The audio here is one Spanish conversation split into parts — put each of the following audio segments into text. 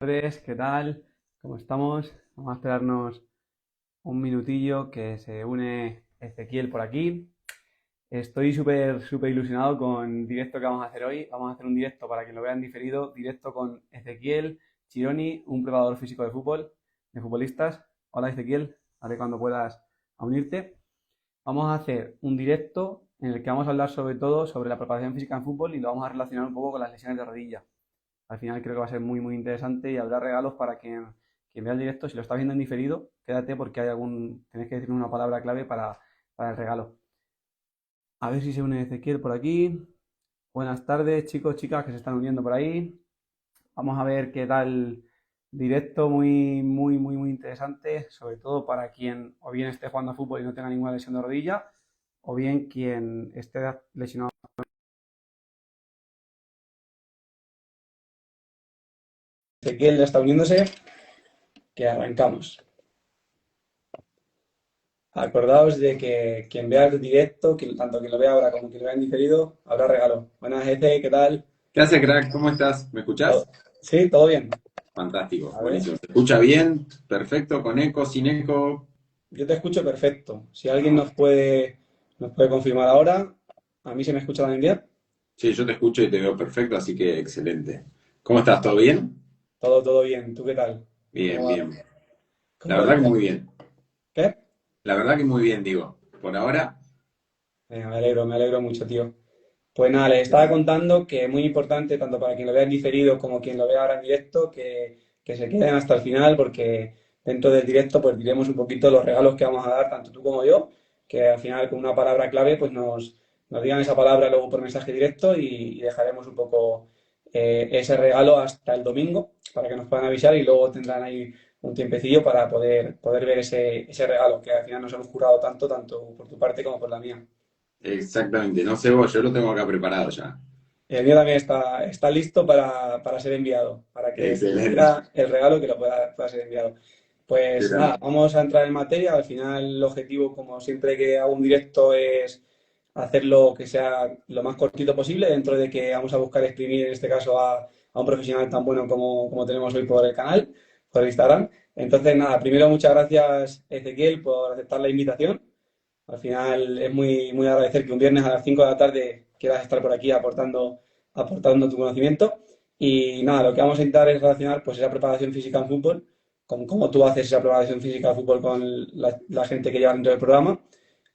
Tardes, ¿qué tal? ¿Cómo estamos? Vamos a esperarnos un minutillo que se une Ezequiel por aquí. Estoy súper ilusionado con el directo que vamos a hacer hoy. Vamos a hacer un directo para que lo vean diferido, directo con Ezequiel Chironi, un preparador físico de fútbol, de futbolistas. Hola Ezequiel, a ver cuando puedas unirte. Vamos a hacer un directo en el que vamos a hablar sobre todo sobre la preparación física en fútbol y lo vamos a relacionar un poco con las lesiones de rodilla. Al final creo que va a ser muy interesante y habrá regalos para quien vea el directo. Si lo está viendo en diferido, quédate porque tenéis que decirme una palabra clave para el regalo. A ver si se une Ezequiel por aquí. Buenas tardes, chicos, chicas que se están uniendo por ahí. Vamos a ver qué tal directo, muy interesante, sobre todo para quien o bien esté jugando a fútbol y no tenga ninguna lesión de rodilla, o bien quien esté lesionado. Ezequiel ya está uniéndose, que arrancamos. Acordaos de que quien vea el directo, tanto quien lo vea ahora como quien lo vea en diferido, habrá regalo. Buenas, Eze, ¿qué tal? ¿Qué haces, crack? ¿Cómo estás? ¿Me escuchás? Sí, todo bien. Fantástico, A ver, buenísimo. ¿Se escucha bien? Perfecto, con eco, sin eco. yo te escucho perfecto. Si alguien Ah, nos puede confirmar ahora, a mí se me escucha también bien. sí, yo te escucho y te veo perfecto, así que excelente. ¿Cómo estás? ¿Todo bien? Todo bien. ¿Tú qué tal? Bien, ¿Cómo va, bien. La cómo va el verdad que día? muy bien. ¿Qué? La verdad que muy bien, digo. Por ahora, Venga, me alegro mucho, tío. Pues nada, les estaba contando que es muy importante, tanto para quien lo vea en diferido como quien lo vea ahora en directo, que se queden hasta el final, porque dentro del directo pues diremos un poquito los regalos que vamos a dar, tanto tú como yo, que al final con una palabra clave pues nos digan esa palabra luego por mensaje directo y dejaremos un poco ese regalo hasta el domingo para que nos puedan avisar y luego tendrán ahí un tiempecillo para poder ver ese regalo que al final nos hemos jurado tanto por tu parte como por la mía. exactamente. No sé vos, yo lo tengo acá preparado ya. El mío también está listo para ser enviado, para que quien Excelente. quiera el regalo que lo pueda ser enviado. ¿Qué Pues nada, tal? vamos a entrar en materia. Al final el objetivo, como siempre que hago un directo, es hacerlo que sea lo más cortito posible, dentro de que vamos a buscar exprimir en este caso a un profesional tan bueno como tenemos hoy por el canal, por el Instagram. Entonces nada, primero muchas gracias Ezequiel por aceptar la invitación. Al final es muy agradecer que un viernes a las 5 de la tarde quieras estar por aquí aportando tu conocimiento. Y nada, lo que vamos a intentar es relacionar pues esa preparación física en fútbol, con cómo tú haces esa preparación física de fútbol con la gente que lleva dentro del programa,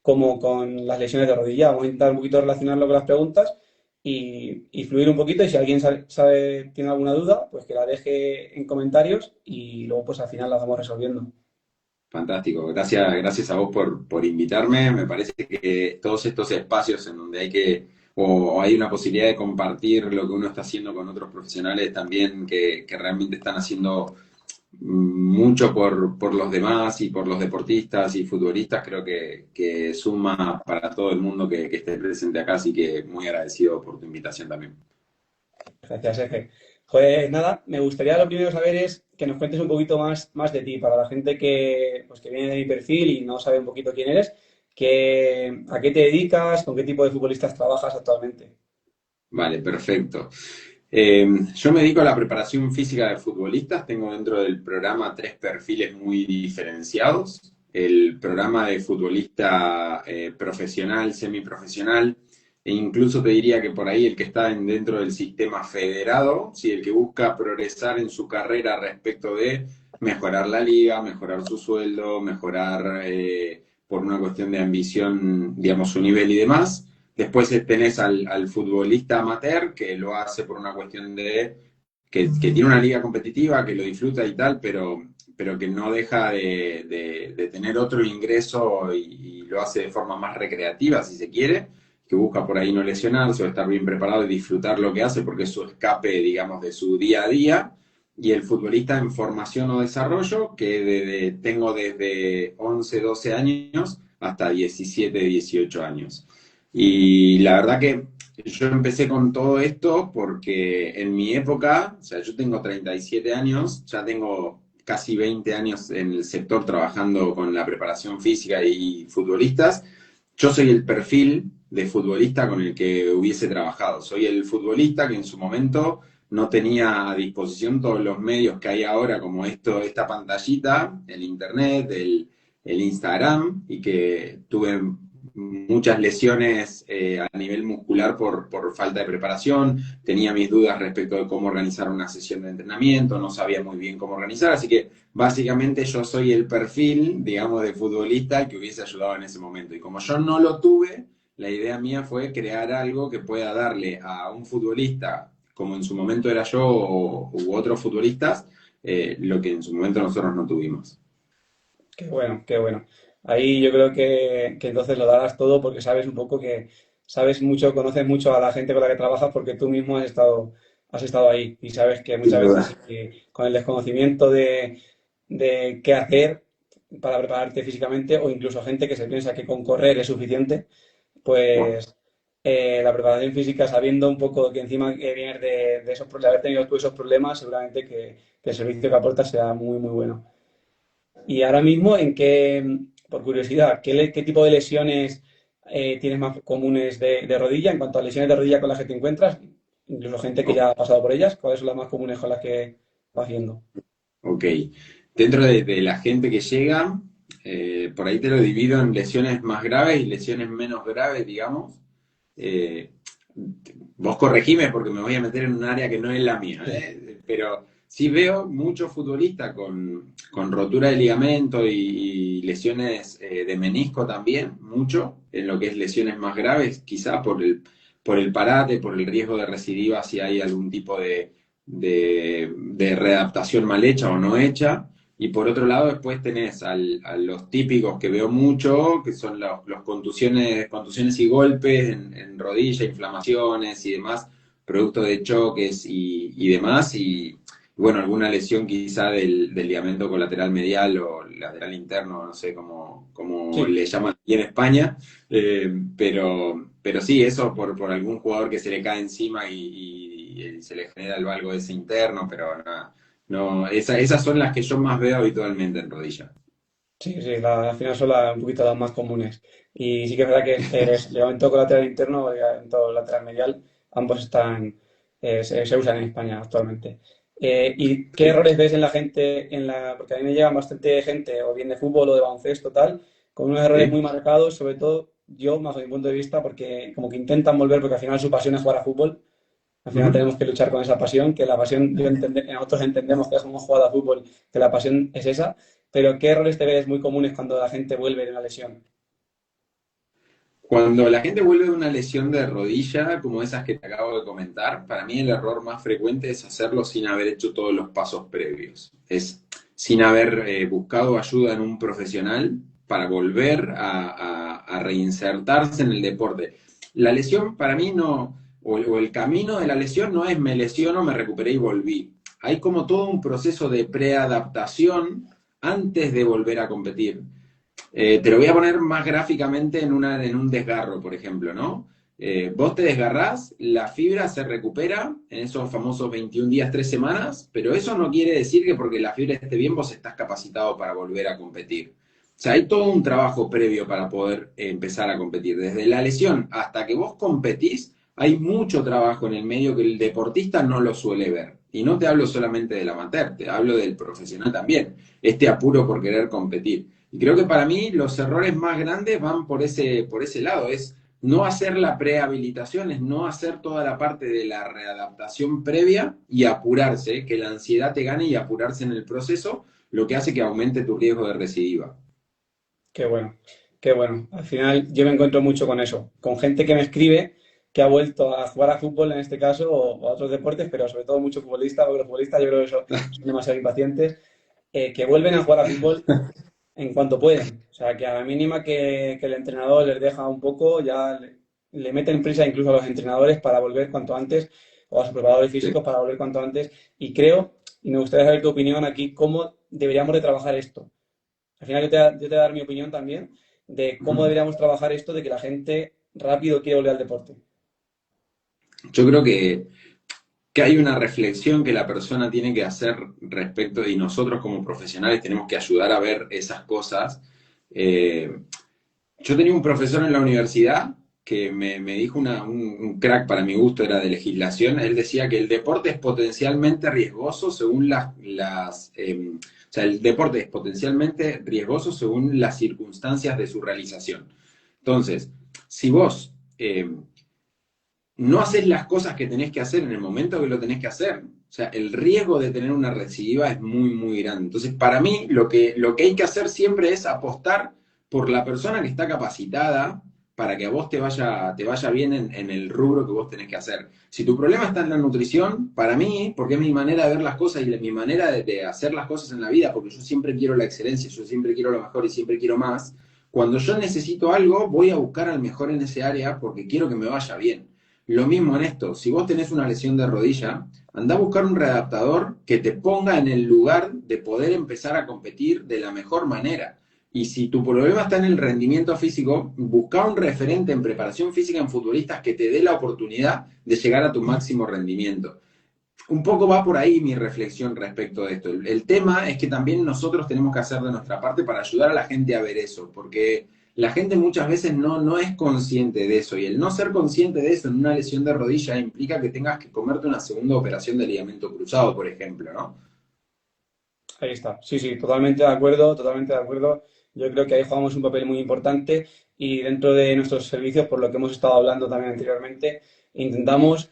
como con las lesiones de rodilla. Vamos a intentar un poquito relacionarlo con las preguntas y fluir un poquito. Y si alguien tiene alguna duda, pues que la deje en comentarios y luego pues al final la vamos resolviendo. Fantástico. Gracias a vos por invitarme. Me parece que todos estos espacios en donde hay o hay una posibilidad de compartir lo que uno está haciendo con otros profesionales también que realmente están haciendo mucho por los demás y por los deportistas y futbolistas, creo que suma para todo el mundo que esté presente acá, así que muy agradecido por tu invitación también. Gracias, Efe. Pues nada, me gustaría lo primero saber es que nos cuentes un poquito más de ti, para la gente que viene de mi perfil y no sabe un poquito quién eres, a qué te dedicas, con qué tipo de futbolistas trabajas actualmente. Vale, perfecto. Yo me dedico a la preparación física de futbolistas. Tengo dentro del programa tres perfiles muy diferenciados. El programa de futbolista profesional, semiprofesional, e incluso te diría que por ahí el que está dentro del sistema federado, ¿sí? El que busca progresar en su carrera respecto de mejorar la liga, mejorar su sueldo, mejorar por una cuestión de ambición, digamos, su nivel y demás. Después tenés al futbolista amateur que lo hace por una cuestión de que tiene una liga competitiva, que lo disfruta y tal, pero que no deja de tener otro ingreso y lo hace de forma más recreativa, si se quiere, que busca por ahí no lesionarse o estar bien preparado y disfrutar lo que hace porque es su escape, digamos, de su día a día. Y el futbolista en formación o desarrollo, que tengo desde 11 12 años hasta 17 18 años. Y la verdad que yo empecé con todo esto porque en mi época, o sea, yo tengo 37 años, ya tengo casi 20 años en el sector trabajando con la preparación física y futbolistas. Yo soy el perfil de futbolista con el que hubiese trabajado. Soy el futbolista que en su momento no tenía a disposición todos los medios que hay ahora, como esta pantallita, el internet, el Instagram, y que tuve muchas lesiones a nivel muscular por falta de preparación, tenía mis dudas respecto de cómo organizar una sesión de entrenamiento, no sabía muy bien cómo organizar, así que básicamente yo soy el perfil, digamos, de futbolista que hubiese ayudado en ese momento. Y como yo no lo tuve, la idea mía fue crear algo que pueda darle a un futbolista, como en su momento era yo u otros futbolistas, lo que en su momento nosotros no tuvimos. Qué bueno, qué bueno. Ahí yo creo que entonces lo darás todo porque sabes un poco que sabes mucho, conoces mucho a la gente con la que trabajas porque tú mismo has estado ahí y sabes que Sin muchas duda. veces con el desconocimiento de qué hacer para prepararte físicamente o incluso gente que se piensa que con correr es suficiente, pues la preparación física, sabiendo un poco que encima vienes de esos, de haber tenido tú esos problemas, seguramente que el servicio que aportas sea muy, muy bueno. Y ahora mismo, por curiosidad, qué tipo de lesiones tienes más comunes de rodilla? En cuanto a lesiones de rodilla con las que te encuentras, incluso gente que ya ha pasado por ellas, ¿cuáles son las más comunes con las que vas viendo? Ok. Dentro de la gente que llega, por ahí te lo divido en lesiones más graves y lesiones menos graves, digamos. Eh, Vos corregime porque me voy a meter en un área que no es la mía, Sí. ¿eh? Pero sí veo muchos futbolistas con rotura de ligamento y lesiones de menisco también, mucho, en lo que es lesiones más graves, quizá por el parate, por el riesgo de recidiva, si hay algún tipo de readaptación mal hecha o no hecha. Y por otro lado, después tenés a los típicos que veo mucho, que son los contusiones y golpes en rodilla, inflamaciones y demás, producto de choques y demás. Y bueno, alguna lesión quizá del ligamento colateral medial o lateral interno, no sé cómo Sí, le llaman aquí en España. Pero sí, eso por algún jugador que se le cae encima y se le genera el valgo ese interno, pero nada. No, esas son las que yo más veo habitualmente en rodilla. sí, sí, al final son un poquito las más comunes. Y sí que es verdad que el ligamento colateral interno o ligamento lateral medial, ambos se usan en España actualmente. ¿Y qué errores ves en la gente, porque a mí me llega bastante gente, o bien de fútbol o de baloncesto, tal, con unos errores ¿Sí? muy marcados, sobre todo yo, más a mi punto de vista, porque como que intentan volver, porque al final su pasión es jugar a fútbol. Al final Ujú. tenemos que luchar con esa pasión, que la pasión, nosotros entendemos que hemos jugado a fútbol, que la pasión es esa, pero ¿qué errores te ves muy comunes cuando la gente vuelve de una lesión? Cuando la gente vuelve de una lesión de rodilla, como esas que te acabo de comentar, para mí el error más frecuente es hacerlo sin haber hecho todos los pasos previos. Es sin haber buscado ayuda en un profesional para volver a reinsertarse en el deporte. La lesión para mí no, o el camino de la lesión no es me lesiono, me recuperé y volví. Hay como todo un proceso de preadaptación antes de volver a competir. Te lo voy a poner más gráficamente en un desgarro, por ejemplo, ¿no? Vos te desgarrás, la fibra se recupera en esos famosos 21 días, 3 semanas, pero eso no quiere decir que porque la fibra esté bien vos estás capacitado para volver a competir. O sea, hay todo un trabajo previo para poder empezar a competir. Desde la lesión hasta que vos competís, hay mucho trabajo en el medio que el deportista no lo suele ver. Y no te hablo solamente del amateur, te hablo del profesional también. Este apuro por querer competir. Y creo que para mí los errores más grandes van por ese lado, es no hacer la prehabilitación, es no hacer toda la parte de la readaptación previa y apurarse, que la ansiedad te gane y apurarse en el proceso, lo que hace que aumente tu riesgo de recidiva. Qué bueno, qué bueno. Al final yo me encuentro mucho con eso, con gente que me escribe que ha vuelto a jugar a fútbol en este caso o a otros deportes, pero sobre todo muchos futbolistas, porque los futbolistas yo creo que son demasiado impacientes, que vuelven a jugar a fútbol en cuanto pueden. O sea, que a la mínima que el entrenador les deja un poco, ya le meten prisa incluso a los entrenadores para volver cuanto antes, o a sus preparadores Sí. físicos para volver cuanto antes. Y creo, y me gustaría saber tu opinión aquí, cómo deberíamos de trabajar esto. Al final yo te voy a dar mi opinión también de cómo Ujú. deberíamos trabajar esto de que la gente rápido quiere volver al deporte. Yo creo que hay una reflexión que la persona tiene que hacer respecto, y nosotros como profesionales tenemos que ayudar a ver esas cosas. Yo tenía un profesor en la universidad que me dijo un crack para mi gusto, era de legislación. Él decía que el deporte es potencialmente riesgoso según o sea, el deporte es potencialmente riesgoso según las circunstancias de su realización. Entonces, si vos no haces las cosas que tenés que hacer en el momento que lo tenés que hacer, o sea, el riesgo de tener una recidiva es muy, muy grande. Entonces, para mí, lo que hay que hacer siempre es apostar por la persona que está capacitada para que a vos te vaya bien en el rubro que vos tenés que hacer. Si tu problema está en la nutrición, para mí, porque es mi manera de ver las cosas y mi manera de hacer las cosas en la vida, porque yo siempre quiero la excelencia, yo siempre quiero lo mejor y siempre quiero más, cuando yo necesito algo, voy a buscar al mejor en ese área porque quiero que me vaya bien. Lo mismo en esto, si vos tenés una lesión de rodilla, anda a buscar un readaptador que te ponga en el lugar de poder empezar a competir de la mejor manera. Y si tu problema está en el rendimiento físico, busca un referente en preparación física en futbolistas que te dé la oportunidad de llegar a tu máximo rendimiento. Un poco va por ahí mi reflexión respecto de esto. El tema es que también nosotros tenemos que hacer de nuestra parte para ayudar a la gente a ver eso, porque la gente muchas veces no es consciente de eso, y el no ser consciente de eso en una lesión de rodilla implica que tengas que comerte una segunda operación de ligamento cruzado, por ejemplo, ¿no? Ahí está. Sí, sí, totalmente de acuerdo, totalmente de acuerdo. Yo creo que ahí jugamos un papel muy importante y dentro de nuestros servicios, por lo que hemos estado hablando también anteriormente, intentamos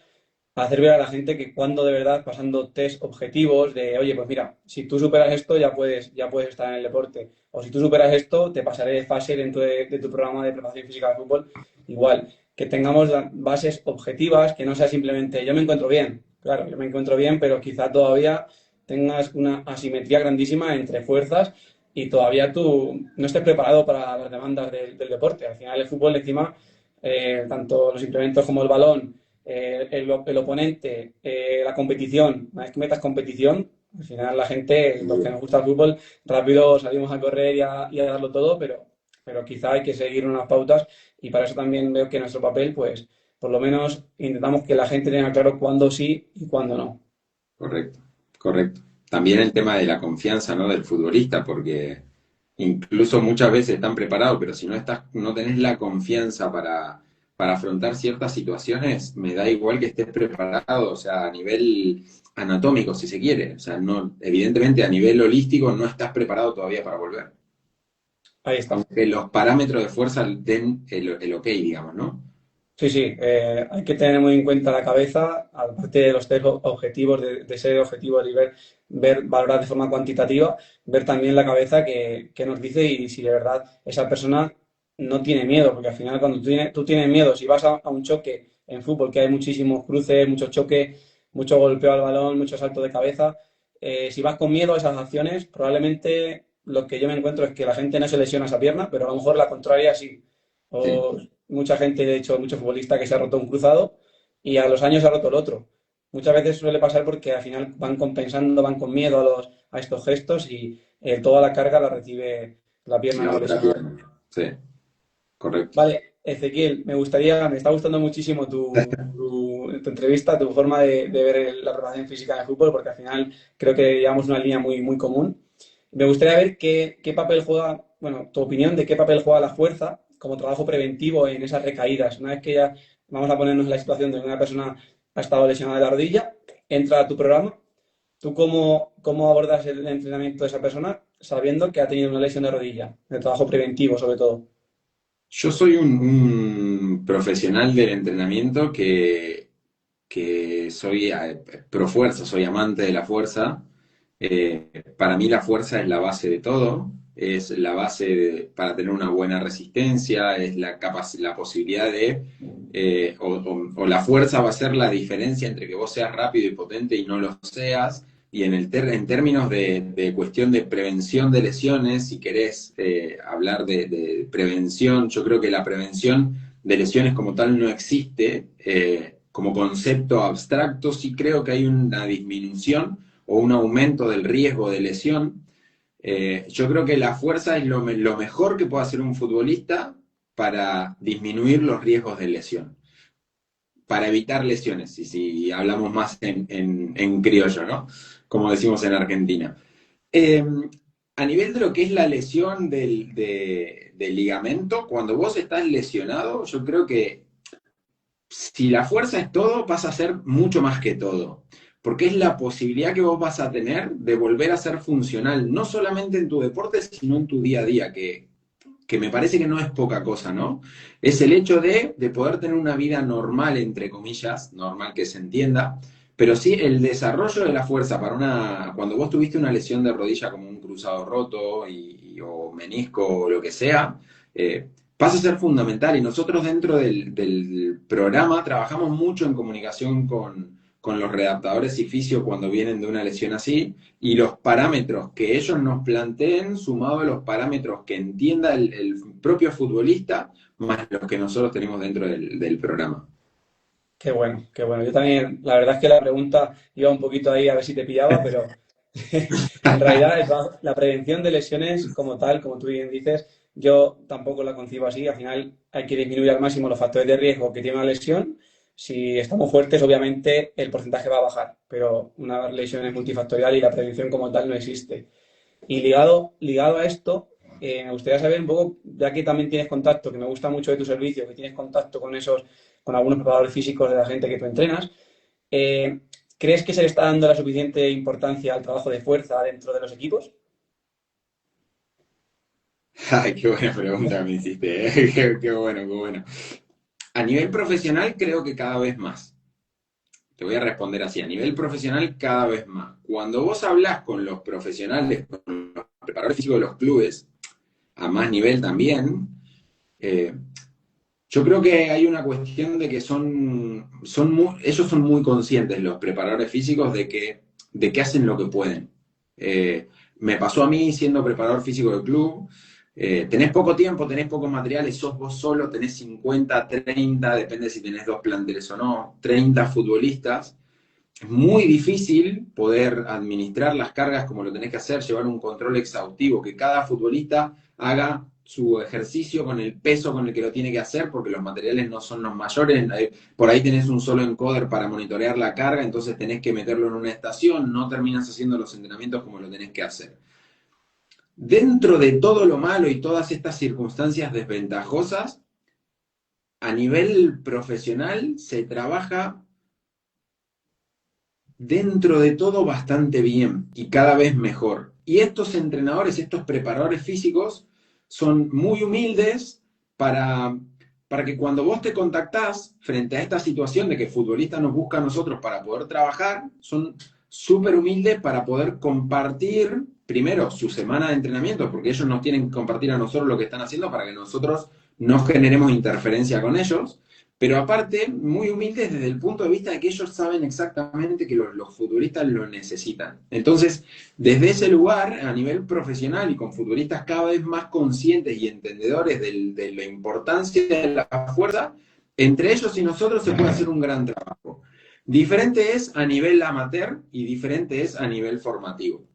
hacer ver a la gente que cuando de verdad, pasando test objetivos de, oye, pues mira, si tú superas esto ya puedes estar en el deporte. O si tú superas esto, te pasaré de fase dentro de tu programa de preparación física de fútbol. Igual, que tengamos bases objetivas, que no sea simplemente yo me encuentro bien. Claro, yo me encuentro bien, pero quizá todavía tengas una asimetría grandísima entre fuerzas y todavía tú no estés preparado para las demandas del deporte. Al final el fútbol encima, tanto los implementos como el balón, el oponente, la competición, una vez que metas competición, al final la gente, los que nos gusta el fútbol, rápido salimos a correr y a darlo todo, pero quizá hay que seguir unas pautas y para eso también veo que nuestro papel, pues por lo menos intentamos que la gente tenga claro cuándo sí y cuándo no. Correcto, correcto. También el tema de la confianza, ¿no? Del futbolista, porque incluso muchas veces están preparados, pero si no tenés la confianza para afrontar ciertas situaciones, me da igual que estés preparado, o sea, a nivel anatómico, si se quiere. O sea, no, evidentemente a nivel holístico no estás preparado todavía para volver. Ahí está. Aunque los parámetros de fuerza den el ok, digamos, ¿no? Sí, sí, hay que tener muy en cuenta la cabeza, aparte de los test objetivos, de ser objetivos y valorar de forma cuantitativa, ver también la cabeza que nos dice y si de verdad esa persona no tiene miedo, porque al final cuando tú tienes miedo, si vas a un choque en fútbol, que hay muchísimos cruces, muchos choques, mucho golpeo al balón, mucho salto de cabeza, si vas con miedo a esas acciones, probablemente lo que yo me encuentro es que la gente no se lesiona esa pierna, pero a lo mejor la contraria sí. Sí. O mucha gente, de hecho, mucho futbolista que se ha roto un cruzado y a los años se ha roto el otro. Muchas veces suele pasar porque al final van compensando, van con miedo a estos gestos y toda la carga la recibe la pierna La no otra lesionada. pierna. Sí, correcto. Vale, Ezequiel, me está gustando muchísimo tu entrevista, tu forma de ver la preparación física de fútbol, porque al final creo que llevamos una línea muy, muy común. Me gustaría ver qué papel juega, bueno, tu opinión de qué papel juega la fuerza como trabajo preventivo en esas recaídas. Una vez que ya vamos a ponernos en la situación de que una persona ha estado lesionada de la rodilla, entra a tu programa, ¿tú cómo abordas el entrenamiento de esa persona sabiendo que ha tenido una lesión de rodilla? De trabajo preventivo, sobre todo. Yo soy un profesional del entrenamiento que soy pro fuerza, soy amante de la fuerza. Para mí la fuerza es la base de todo, es la base para tener una buena resistencia, es la posibilidad o la fuerza va a ser la diferencia entre que vos seas rápido y potente y no lo seas. Y en términos de cuestión de prevención de lesiones, si querés hablar de prevención, yo creo que la prevención de lesiones como tal no existe. Como concepto abstracto, sí creo que hay una disminución o un aumento del riesgo de lesión. Yo creo que la fuerza es lo mejor que puede hacer un futbolista para disminuir los riesgos de lesión, para evitar lesiones, y si hablamos más en criollo, ¿no? Como decimos en Argentina. Eh, a nivel de lo que es la lesión del ligamento, cuando vos estás lesionado, yo creo que si la fuerza es todo, pasa a ser mucho más que todo. Porque es la posibilidad que vos vas a tener de volver a ser funcional, no solamente en tu deporte, sino en tu día a día, que me parece que no es poca cosa, ¿no? Es el hecho de poder tener una vida normal, entre comillas, normal que se entienda, pero sí el desarrollo de la fuerza para cuando vos tuviste una lesión de rodilla como un cruzado roto o menisco o lo que sea, pasa a ser fundamental. Y nosotros dentro del programa trabajamos mucho en comunicación con los redactadores y fisio cuando vienen de una lesión así, y los parámetros que ellos nos planteen, sumado a los parámetros que entienda el propio futbolista, más los que nosotros tenemos dentro del programa. Qué bueno, qué bueno. Yo también, la verdad es que la pregunta iba un poquito ahí a ver si te pillaba, pero en realidad la prevención de lesiones como tal, como tú bien dices, yo tampoco la concibo así. Al final hay que disminuir al máximo los factores de riesgo que tiene una lesión. Si estamos fuertes, obviamente el porcentaje va a bajar, pero una lesión es multifactorial y la prevención como tal no existe. Y ligado a esto, me gustaría saber un poco, ya que también tienes contacto, que me gusta mucho de tu servicio, que tienes contacto con algunos preparadores físicos de la gente que tú entrenas, eh, ¿crees que se le está dando la suficiente importancia al trabajo de fuerza dentro de los equipos? Ay, qué buena pregunta me hiciste, ¿eh? Qué bueno, qué bueno. A nivel profesional creo que cada vez más. Te voy a responder así, a nivel profesional cada vez más. Cuando vos hablás con los profesionales, con los preparadores físicos de los clubes, a más nivel también, eh, yo creo que hay una cuestión de que ellos son muy conscientes, los preparadores físicos, de que hacen lo que pueden. Me pasó a mí siendo preparador físico del club. Tenés poco tiempo, tenés pocos materiales, sos vos solo, tenés 50, 30, depende si tenés dos planteles o no, 30 futbolistas. Es muy difícil poder administrar las cargas como lo tenés que hacer, llevar un control exhaustivo, que cada futbolista haga su ejercicio con el peso con el que lo tiene que hacer, porque los materiales no son los mayores. Por ahí tenés un solo encoder para monitorear la carga, entonces tenés que meterlo en una estación, no terminas haciendo los entrenamientos como lo tenés que hacer. Dentro de todo lo malo y todas estas circunstancias desventajosas, a nivel profesional se trabaja dentro de todo bastante bien y cada vez mejor. Y estos entrenadores, estos preparadores físicos, son muy humildes para que cuando vos te contactás frente a esta situación de que el futbolista nos busca a nosotros para poder trabajar, son súper humildes para poder compartir primero su semana de entrenamiento, porque ellos nos tienen que compartir a nosotros lo que están haciendo para que nosotros no generemos interferencia con ellos, pero aparte, muy humildes desde el punto de vista de que ellos saben exactamente que los futbolistas lo necesitan. Entonces, desde ese lugar, a nivel profesional y con futbolistas cada vez más conscientes y entendedores de la importancia de la fuerza, entre ellos y nosotros se puede hacer un gran trabajo. Diferente es a nivel amateur y diferente es a nivel formativo.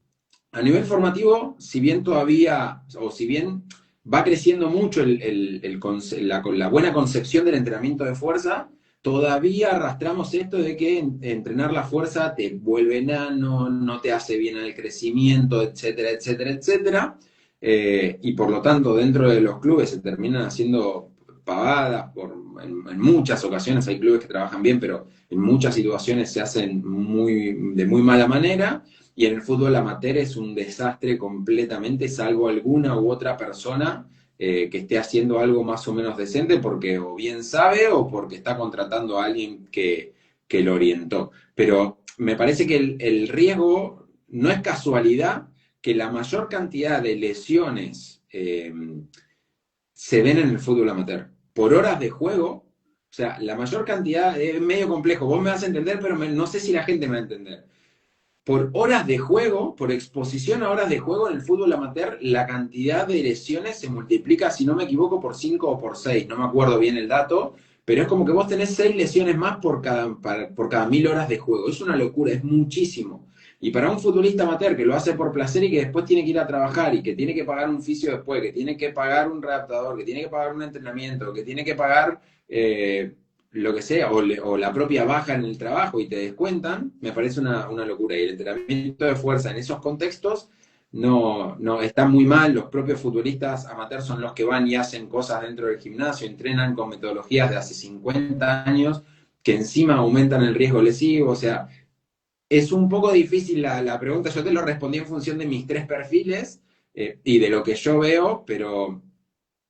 A nivel formativo, si bien todavía, o si bien va creciendo mucho la buena concepción del entrenamiento de fuerza, todavía arrastramos esto de que entrenar la fuerza te vuelve enano, no te hace bien al crecimiento, etcétera, etcétera, etcétera. Y por lo tanto, dentro de los clubes se terminan haciendo pavadas, en muchas ocasiones hay clubes que trabajan bien, pero en muchas situaciones se hacen de muy mala manera. Y en el fútbol amateur es un desastre completamente, salvo alguna u otra persona que esté haciendo algo más o menos decente porque o bien sabe o porque está contratando a alguien que lo orientó. Pero me parece que el riesgo no es casualidad que la mayor cantidad de lesiones se den en el fútbol amateur. Por horas de juego, o sea, la mayor cantidad es medio complejo. Vos me vas a entender, pero no sé si la gente me va a entender. Por horas de juego, por exposición a horas de juego en el fútbol amateur, la cantidad de lesiones se multiplica, si no me equivoco, por 5 o por 6. No me acuerdo bien el dato, pero es como que vos tenés 6 lesiones más por cada 1000 horas de juego. Es una locura, es muchísimo. Y para un futbolista amateur que lo hace por placer y que después tiene que ir a trabajar y que tiene que pagar un fisio después, que tiene que pagar un readaptador, que tiene que pagar un entrenamiento, que tiene que pagar lo que sea, o la propia baja en el trabajo y te descuentan, me parece una locura. Y el entrenamiento de fuerza en esos contextos no, está muy mal. Los propios futbolistas amateurs son los que van y hacen cosas dentro del gimnasio, entrenan con metodologías de hace 50 años que encima aumentan el riesgo lesivo. O sea, es un poco difícil la pregunta. Yo te lo respondí en función de mis tres perfiles y de lo que yo veo, pero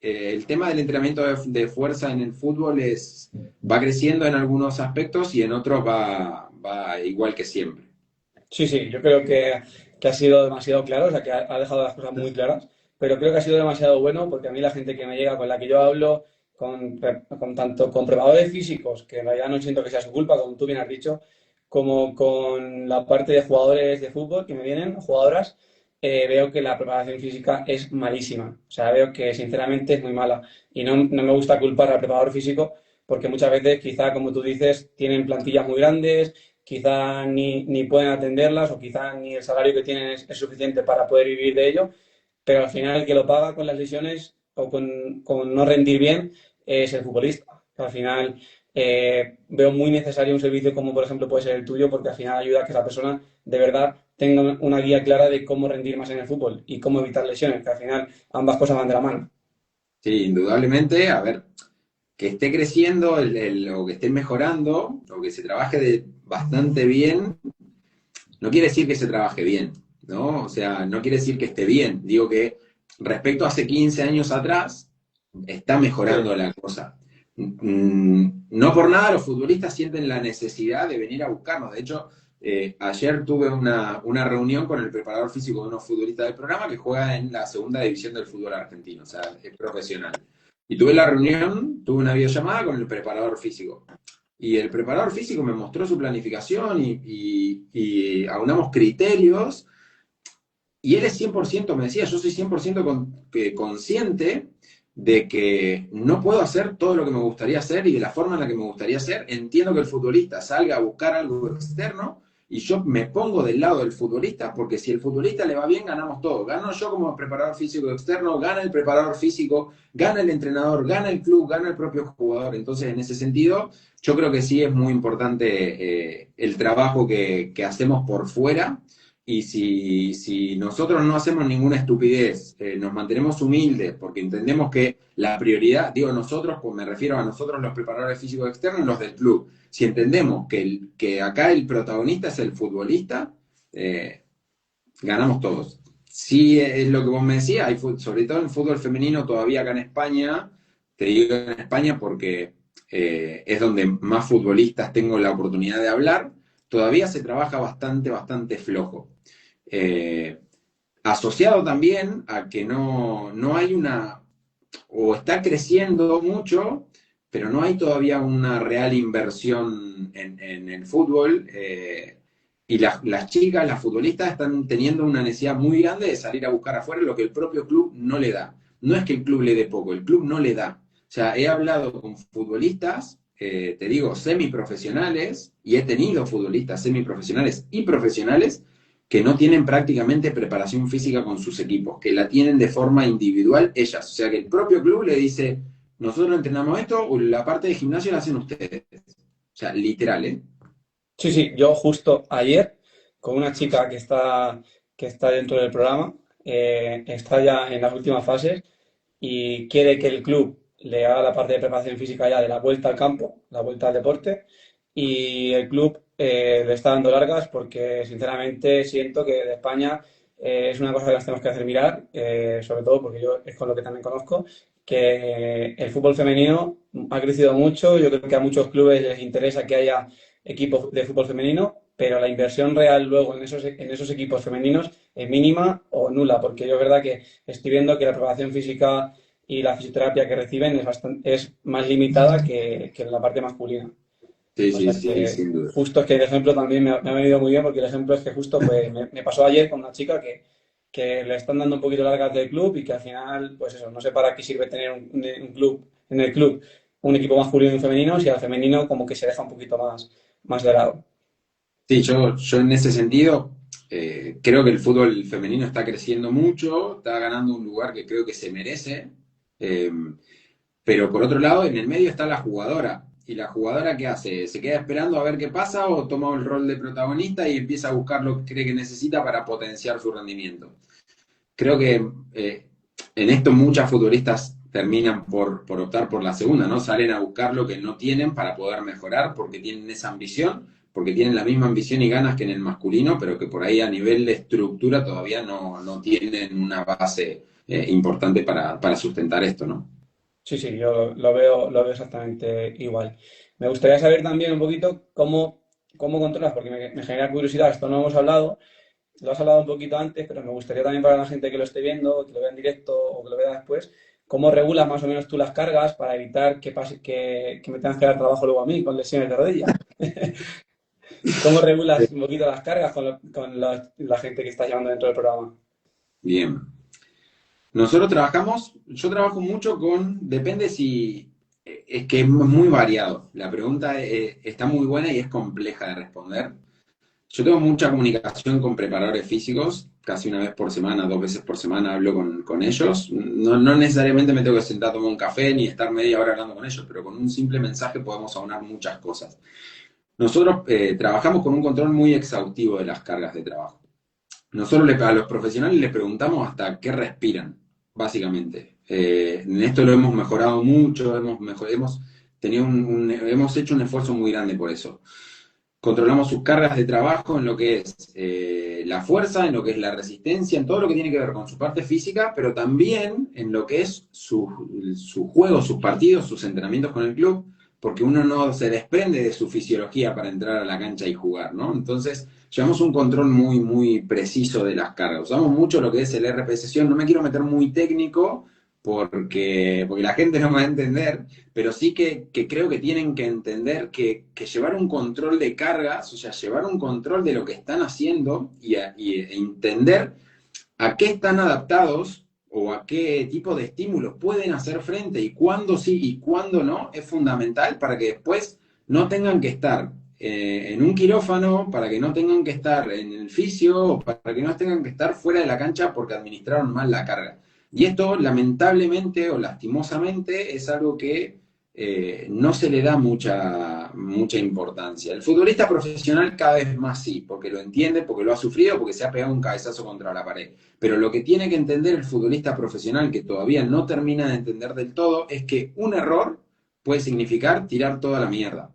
el tema del entrenamiento de fuerza en el fútbol va creciendo en algunos aspectos y en otros va igual que siempre. Sí, sí, yo creo que ha sido demasiado claro, o sea, que ha dejado las cosas muy claras, pero creo que ha sido demasiado bueno porque a mí la gente que me llega, con la que yo hablo, con tanto con preparadores físicos, que en realidad no siento que sea su culpa, como tú bien has dicho, como con la parte de jugadores de fútbol que me vienen, jugadoras, veo que la preparación física es malísima. O sea, veo que sinceramente es muy mala. Y no me gusta culpar al preparador físico porque muchas veces, quizá, como tú dices, tienen plantillas muy grandes, quizá ni pueden atenderlas o quizá ni el salario que tienen es suficiente para poder vivir de ello, pero al final el que lo paga con las lesiones o con no rendir bien es el futbolista. Al final veo muy necesario un servicio como por ejemplo puede ser el tuyo porque al final ayuda a que la persona de verdad tenga una guía clara de cómo rendir más en el fútbol y cómo evitar lesiones, que al final ambas cosas van de la mano. Sí, indudablemente, a ver, que esté creciendo o que esté mejorando o que se trabaje bastante bien, no quiere decir que se trabaje bien, ¿no? O sea, no quiere decir que esté bien. Digo que respecto a hace 15 años atrás, está Sí. mejorando la cosa. No por nada los futbolistas sienten la necesidad de venir a buscarnos. De hecho, ayer tuve una reunión con el preparador físico de unos futbolistas del programa que juega en la segunda división del fútbol argentino, o sea, es profesional. Y tuve la reunión, tuve una videollamada con el preparador físico. Y el preparador físico me mostró su planificación y aunamos criterios. Y él es 100%, me decía, yo soy 100% consciente de que no puedo hacer todo lo que me gustaría hacer y de la forma en la que me gustaría hacer. Entiendo que el futbolista salga a buscar algo externo y yo me pongo del lado del futbolista porque si el futbolista le va bien, ganamos todo. Gano yo como preparador físico externo, gana el preparador físico, gana el entrenador, gana el club, gana el propio jugador. Entonces, en ese sentido, yo creo que sí es muy importante el trabajo que hacemos por fuera. Y si nosotros no hacemos ninguna estupidez, nos mantenemos humildes, porque entendemos que la prioridad, digo nosotros, pues me refiero a nosotros los preparadores físicos externos, los del club, si entendemos que acá el protagonista es el futbolista, eh, ganamos todos. Sí, es lo que vos me decías, sobre todo en fútbol femenino, todavía acá en España, te digo en España porque es donde más futbolistas tengo la oportunidad de hablar, todavía se trabaja bastante, bastante flojo. Eh, Asociado también a que no hay o está creciendo mucho, pero no hay todavía una real inversión en el fútbol. Y las chicas, las futbolistas, están teniendo una necesidad muy grande de salir a buscar afuera lo que el propio club no le da. No es que el club le dé poco, el club no le da. O sea, he hablado con futbolistas, te digo, semiprofesionales, y he tenido futbolistas semiprofesionales y profesionales que no tienen prácticamente preparación física con sus equipos, que la tienen de forma individual ellas. O sea, que el propio club le dice, nosotros entrenamos esto, o la parte de gimnasio la hacen ustedes. O sea, literal, ¿eh? Sí, sí, yo justo ayer con una chica que está dentro del programa, está ya en las últimas fases y quiere que el club le haga la parte de preparación física ya de la vuelta al campo, la vuelta al deporte, y el club le está dando largas porque sinceramente siento que de España es una cosa que nos tenemos que hacer mirar, sobre todo porque yo es con lo que también conozco, que el fútbol femenino ha crecido mucho, yo creo que a muchos clubes les interesa que haya equipos de fútbol femenino, pero la inversión real luego en esos equipos femeninos es mínima o nula, porque yo es verdad que estoy viendo que la preparación física y la fisioterapia que reciben es más limitada que en la parte masculina. Sí, O sí, sea sí, que sin duda. justo es que el ejemplo también me ha venido muy bien porque el ejemplo es que justo pues, me pasó ayer con una chica que le están dando un poquito largas del club y que al final, pues eso, no sé para qué sirve tener un club, en el club, un equipo masculino y un femenino, si al femenino como que se deja un poquito más de lado. Sí, yo en ese sentido creo que el fútbol femenino está creciendo mucho, está ganando un lugar que creo que se merece, eh, pero por otro lado, en el medio está la jugadora. ¿Y la jugadora qué hace? ¿Se queda esperando a ver qué pasa o toma el rol de protagonista y empieza a buscar lo que cree que necesita para potenciar su rendimiento? creo que en esto muchas futbolistas terminan por optar por la segunda, ¿no? Salen a buscar lo que no tienen para poder mejorar porque tienen esa ambición, porque tienen la misma ambición y ganas que en el masculino, pero que por ahí a nivel de estructura todavía no tienen una base importante para sustentar esto, ¿no? Sí, sí, yo lo veo exactamente igual. Me gustaría saber también un poquito cómo controlas, porque me genera curiosidad, esto no hemos hablado, lo has hablado un poquito antes, pero me gustaría también para la gente que lo esté viendo, que lo vea en directo o que lo vea después, cómo regulas más o menos tú las cargas para evitar que pase que me tengas que dar trabajo luego a mí con lesiones de rodilla. ¿Cómo regulas un poquito las cargas con la gente que está llevando dentro del programa? Bien. Yo trabajo mucho depende si, es que es muy variado. La pregunta está muy buena y es compleja de responder. Yo tengo mucha comunicación con preparadores físicos, casi una vez por semana, 2 veces por semana hablo con ellos. No necesariamente me tengo que sentar a tomar un café ni estar media hora hablando con ellos, pero con un simple mensaje podemos aunar muchas cosas. Nosotros trabajamos con un control muy exhaustivo de las cargas de trabajo. Nosotros a los profesionales les preguntamos hasta qué respiran, básicamente. En esto lo hemos mejorado mucho, hemos hecho un esfuerzo muy grande por eso. Controlamos sus cargas de trabajo en lo que es la fuerza, en lo que es la resistencia, en todo lo que tiene que ver con su parte física, pero también en lo que es su juego, sus partidos, sus entrenamientos con el club, porque uno no se desprende de su fisiología para entrar a la cancha y jugar, ¿no? Entonces, llevamos un control muy, muy preciso de las cargas. Usamos mucho lo que es el RP sesión. No me quiero meter muy técnico porque la gente no me va a entender, pero sí que creo que tienen que entender que llevar un control de cargas, o sea, llevar un control de lo que están haciendo e entender a qué están adaptados o a qué tipo de estímulos pueden hacer frente y cuándo sí y cuándo no, es fundamental para que después no tengan que estar en un quirófano, para que no tengan que estar en el fisio, o para que no tengan que estar fuera de la cancha porque administraron mal la carga. Y esto, lamentablemente o lastimosamente, es algo que no se le da mucha importancia. El futbolista profesional cada vez más sí, porque lo entiende, porque lo ha sufrido, porque se ha pegado un cabezazo contra la pared. Pero lo que tiene que entender el futbolista profesional, que todavía no termina de entender del todo, es que un error puede significar tirar toda la mierda.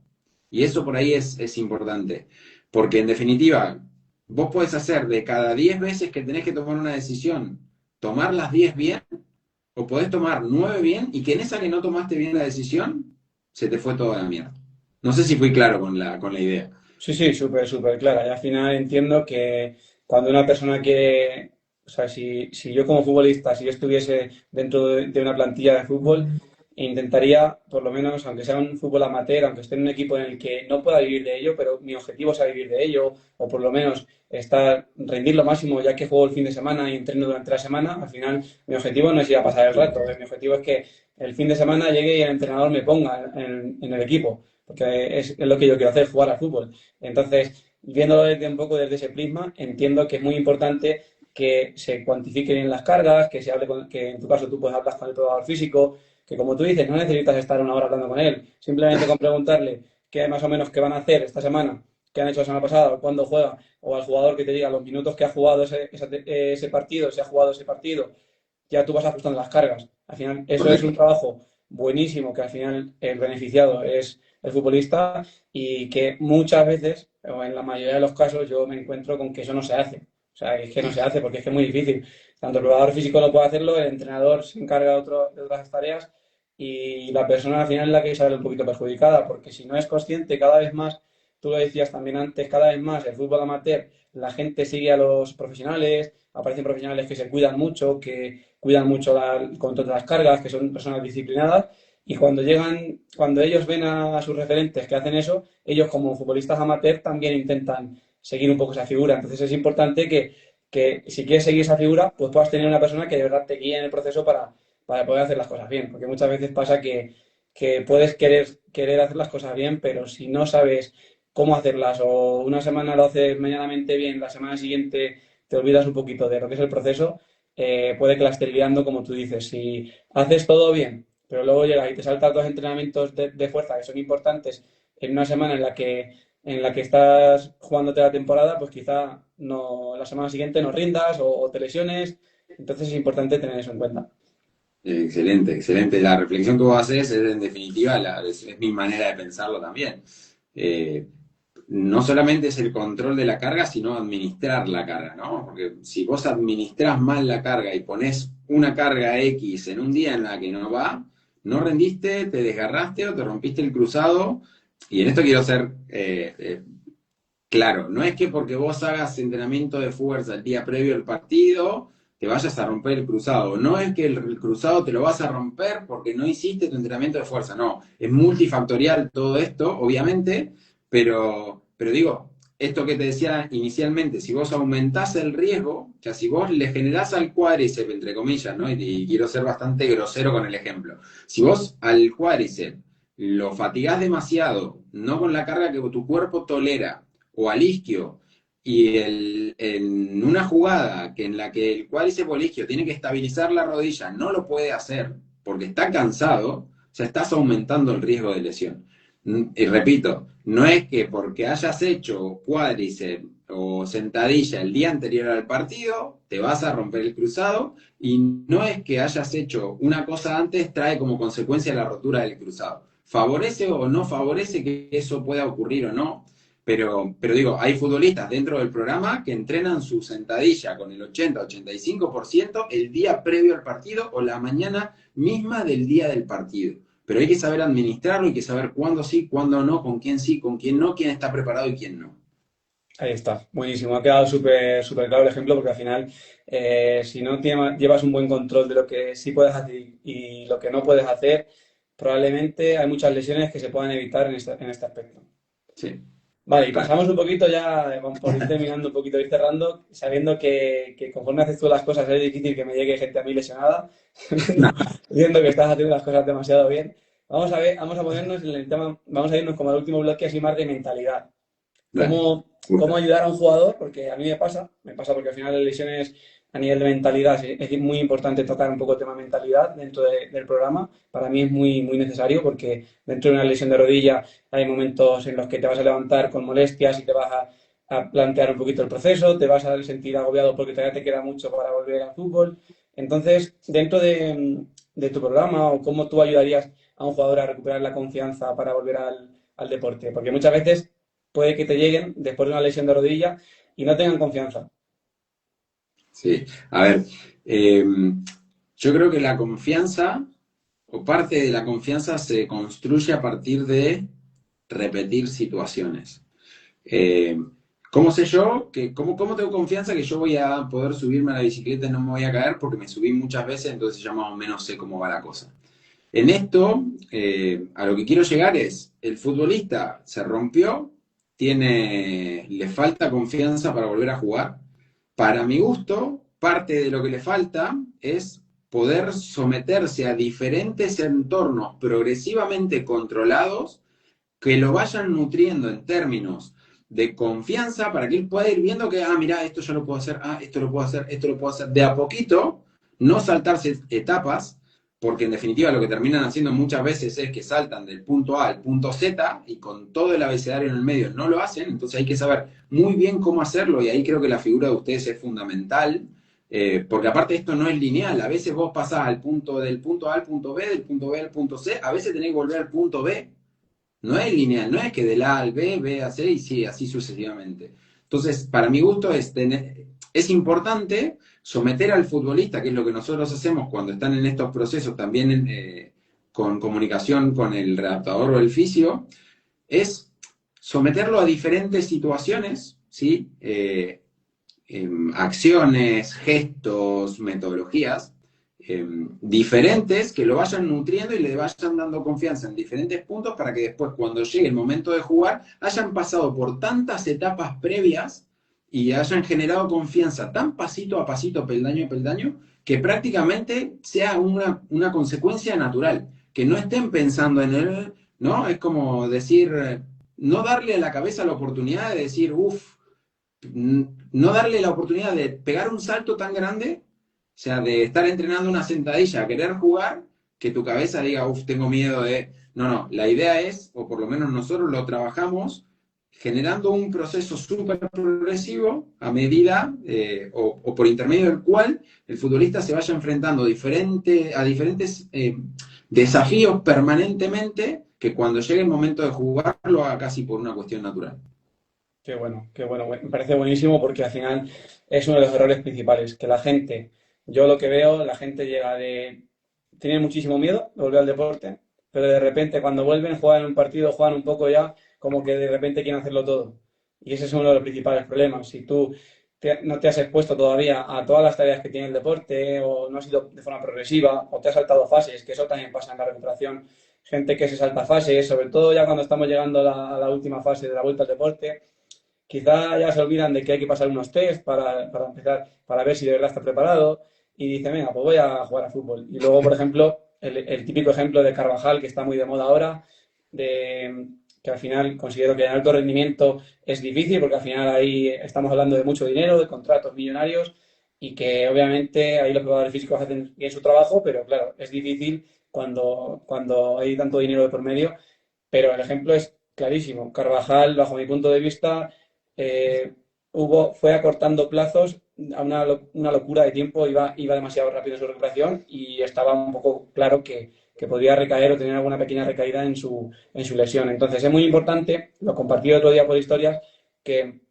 Y eso por ahí es importante. Porque en definitiva, vos podés hacer de cada 10 veces que tenés que tomar una decisión, tomar las 10 bien, o podés tomar 9 bien, y que en esa que no tomaste bien la decisión, se te fue toda la mierda. No sé si fui claro con la idea. Sí, sí, súper, súper clara. Y al final entiendo que cuando una persona quiere, o sea, si yo como futbolista, si yo estuviese dentro de una plantilla de fútbol, intentaría, por lo menos, aunque sea un fútbol amateur, aunque esté en un equipo en el que no pueda vivir de ello, pero mi objetivo sea vivir de ello, o por lo menos rendir lo máximo, ya que juego el fin de semana y entreno durante la semana, al final mi objetivo no es ir a pasar el rato, mi objetivo es que el fin de semana llegue y el entrenador me ponga en el equipo, porque es lo que yo quiero hacer, jugar al fútbol. Entonces, viéndolo desde un poco desde ese prisma, entiendo que es muy importante que se cuantifiquen las cargas, que se hable que en tu caso tú puedes hablar con el probador físico, que como tú dices, no necesitas estar una hora hablando con él, simplemente con preguntarle qué más o menos qué van a hacer esta semana, qué han hecho la semana pasada, o cuándo juega, o al jugador que te diga los minutos que ha jugado ese partido, si ha jugado ese partido, ya tú vas ajustando las cargas. Al final, eso es un Correcto. trabajo buenísimo, que al final el beneficiado es el futbolista y que muchas veces, o en la mayoría de los casos, yo me encuentro con que eso no se hace. O sea, es que no se hace porque es que es muy difícil. Tanto el preparador físico no puede hacerlo, el entrenador se encarga de otras tareas y la persona al final es la que sale un poquito perjudicada, porque si no es consciente cada vez más, tú lo decías también antes, cada vez más el fútbol amateur, la gente sigue a los profesionales, aparecen profesionales que se cuidan mucho, que cuidan mucho el control de las cargas, que son personas disciplinadas y cuando ellos ven a sus referentes que hacen eso, ellos como futbolistas amateur también intentan seguir un poco esa figura. Entonces es importante que si quieres seguir esa figura, pues puedas tener una persona que de verdad te guíe en el proceso para poder hacer las cosas bien. Porque muchas veces pasa que puedes querer hacer las cosas bien, pero si no sabes cómo hacerlas o una semana lo haces medianamente bien, la semana siguiente te olvidas un poquito de lo que es el proceso, puede que la estés liando como tú dices. Si haces todo bien, pero luego llegas y te saltas dos entrenamientos de fuerza que son importantes en una semana en la que estás jugándote la temporada, pues quizá no, la semana siguiente no rindas o te lesiones Entonces es importante tener eso en cuenta. Excelente, excelente. La reflexión que vos haces es, en definitiva, es mi manera de pensarlo también. Eh, no solamente es el control de la carga, sino administrar la carga, ¿no? Porque si vos administrás mal la carga y ponés una carga X en un día en la que no va, no rendiste, te desgarraste o te rompiste el cruzado. Y en esto quiero ser claro, no es que porque vos hagas entrenamiento de fuerza el día previo al partido, te vayas a romper el cruzado. No es que el cruzado te lo vas a romper porque no hiciste tu entrenamiento de fuerza. No, es multifactorial todo esto, obviamente, pero digo, esto que te decía inicialmente, si vos aumentás el riesgo, o sea, si vos le generás al cuádriceps, entre comillas, ¿no? Y quiero ser bastante grosero con el ejemplo. Si vos al cuádriceps lo fatigás demasiado, no con la carga que tu cuerpo tolera, o al isquio, y en una jugada en la que el cuádriceps o el isquio tiene que estabilizar la rodilla, no lo puede hacer porque está cansado, o sea, estás aumentando el riesgo de lesión. Y repito, no es que porque hayas hecho cuádriceps o sentadilla el día anterior al partido, te vas a romper el cruzado, y no es que hayas hecho una cosa antes, trae como consecuencia la rotura del cruzado. Favorece o no favorece que eso pueda ocurrir o no, pero digo, hay futbolistas dentro del programa que entrenan su sentadilla con el 80-85% el día previo al partido o la mañana misma del día del partido. Pero hay que saber administrarlo, hay que saber cuándo sí, cuándo no, con quién no, quién está preparado y quién no. Ahí está, buenísimo. Ha quedado súper claro el ejemplo porque al final, si no llevas un buen control de lo que sí puedes hacer y lo que no puedes hacer, probablemente hay muchas lesiones que se puedan evitar en este aspecto. Sí. Vale, y pasamos un poquito ya, por ir terminando un poquito, ir cerrando, sabiendo que conforme haces tú las cosas es difícil que me llegue gente a mí lesionada, viendo que estás haciendo las cosas demasiado bien. Vamos a ver, vamos a ponernos en el tema, vamos a irnos como al último bloque así más de mentalidad. Dale. ¿Cómo ayudar a un jugador? Porque a mí me pasa porque al final las lesiones a nivel de mentalidad es muy importante tratar un poco el tema mentalidad dentro del programa. Para mí es muy necesario porque dentro de una lesión de rodilla hay momentos en los que te vas a levantar con molestias y te vas a plantear un poquito el proceso, te vas a sentir agobiado porque todavía te queda mucho para volver al fútbol. Entonces, dentro de tu programa o cómo tú ayudarías a un jugador a recuperar la confianza para volver al deporte, porque muchas veces puede que te lleguen después de una lesión de rodilla y no tengan confianza. Sí, a ver, yo creo que la confianza, o parte de la confianza, se construye a partir de repetir situaciones. Eh, ¿Cómo sé yo? ¿Cómo tengo confianza que yo voy a poder subirme a la bicicleta y no me voy a caer? Porque me subí muchas veces, entonces ya más o menos sé cómo va la cosa. En esto, a lo que quiero llegar es, el futbolista se rompió, le falta confianza para volver a jugar. Para mi gusto, parte de lo que le falta es poder someterse a diferentes entornos progresivamente controlados que lo vayan nutriendo en términos de confianza para que él pueda ir viendo que, mira, esto yo lo puedo hacer, esto lo puedo hacer, esto lo puedo hacer, de a poquito, no saltarse etapas, porque en definitiva lo que terminan haciendo muchas veces es que saltan del punto A al punto Z y con todo el abecedario en el medio no lo hacen, entonces hay que saber muy bien cómo hacerlo, y ahí creo que la figura de ustedes es fundamental, porque aparte esto no es lineal, a veces vos pasás del punto A al punto B, del punto B al punto C, a veces tenés que volver al punto B. No es lineal, no es que del A al B, B a C y sí, así sucesivamente. Entonces, para mi gusto es importante someter al futbolista, que es lo que nosotros hacemos cuando están en estos procesos, también con comunicación con el readaptador o el fisio, es someterlo a diferentes situaciones, ¿sí? Acciones, gestos, metodologías, diferentes que lo vayan nutriendo y le vayan dando confianza en diferentes puntos para que después, cuando llegue el momento de jugar, hayan pasado por tantas etapas previas y hayan generado confianza tan pasito a pasito, peldaño a peldaño, que prácticamente sea una consecuencia natural, que no estén pensando en él, ¿no? Es como decir, no darle a la cabeza la oportunidad de decir, uff, no darle la oportunidad de pegar un salto tan grande, o sea, de estar entrenando una sentadilla a querer jugar, que tu cabeza diga, uff, tengo miedo de... No, la idea es, o por lo menos nosotros lo trabajamos, generando un proceso súper progresivo a medida o por intermedio del cual el futbolista se vaya enfrentando a diferentes desafíos permanentemente, que cuando llegue el momento de jugar lo haga casi por una cuestión natural. Qué bueno. Me parece buenísimo porque al final es uno de los errores principales, que la gente, yo lo que veo, la gente tiene muchísimo miedo de volver al deporte, pero de repente cuando vuelven, juegan un partido, juegan un poco ya, como que de repente quieren hacerlo todo. Y ese es uno de los principales problemas. Si tú no te has expuesto todavía a todas las tareas que tiene el deporte, o no has ido de forma progresiva, o te has saltado fases, que eso también pasa en la recuperación, gente que se salta fases, sobre todo ya cuando estamos llegando a la última fase de la vuelta al deporte. Quizá ya se olvidan de que hay que pasar unos test para empezar, para ver si de verdad está preparado. Y dicen, venga, pues voy a jugar a fútbol. Y luego, por ejemplo, el típico ejemplo de Carvajal, que está muy de moda ahora, que al final considero que en alto rendimiento es difícil, porque al final ahí estamos hablando de mucho dinero, de contratos millonarios, y que obviamente ahí los preparadores físicos hacen bien su trabajo, pero claro, es difícil cuando hay tanto dinero de por medio. Pero el ejemplo es clarísimo. Carvajal, bajo mi punto de vista, eh, fue acortando plazos a una locura de tiempo, iba demasiado rápido en su recuperación y estaba un poco claro que podría recaer o tener alguna pequeña recaída en su lesión. Entonces es muy importante, lo compartí otro día por historias, que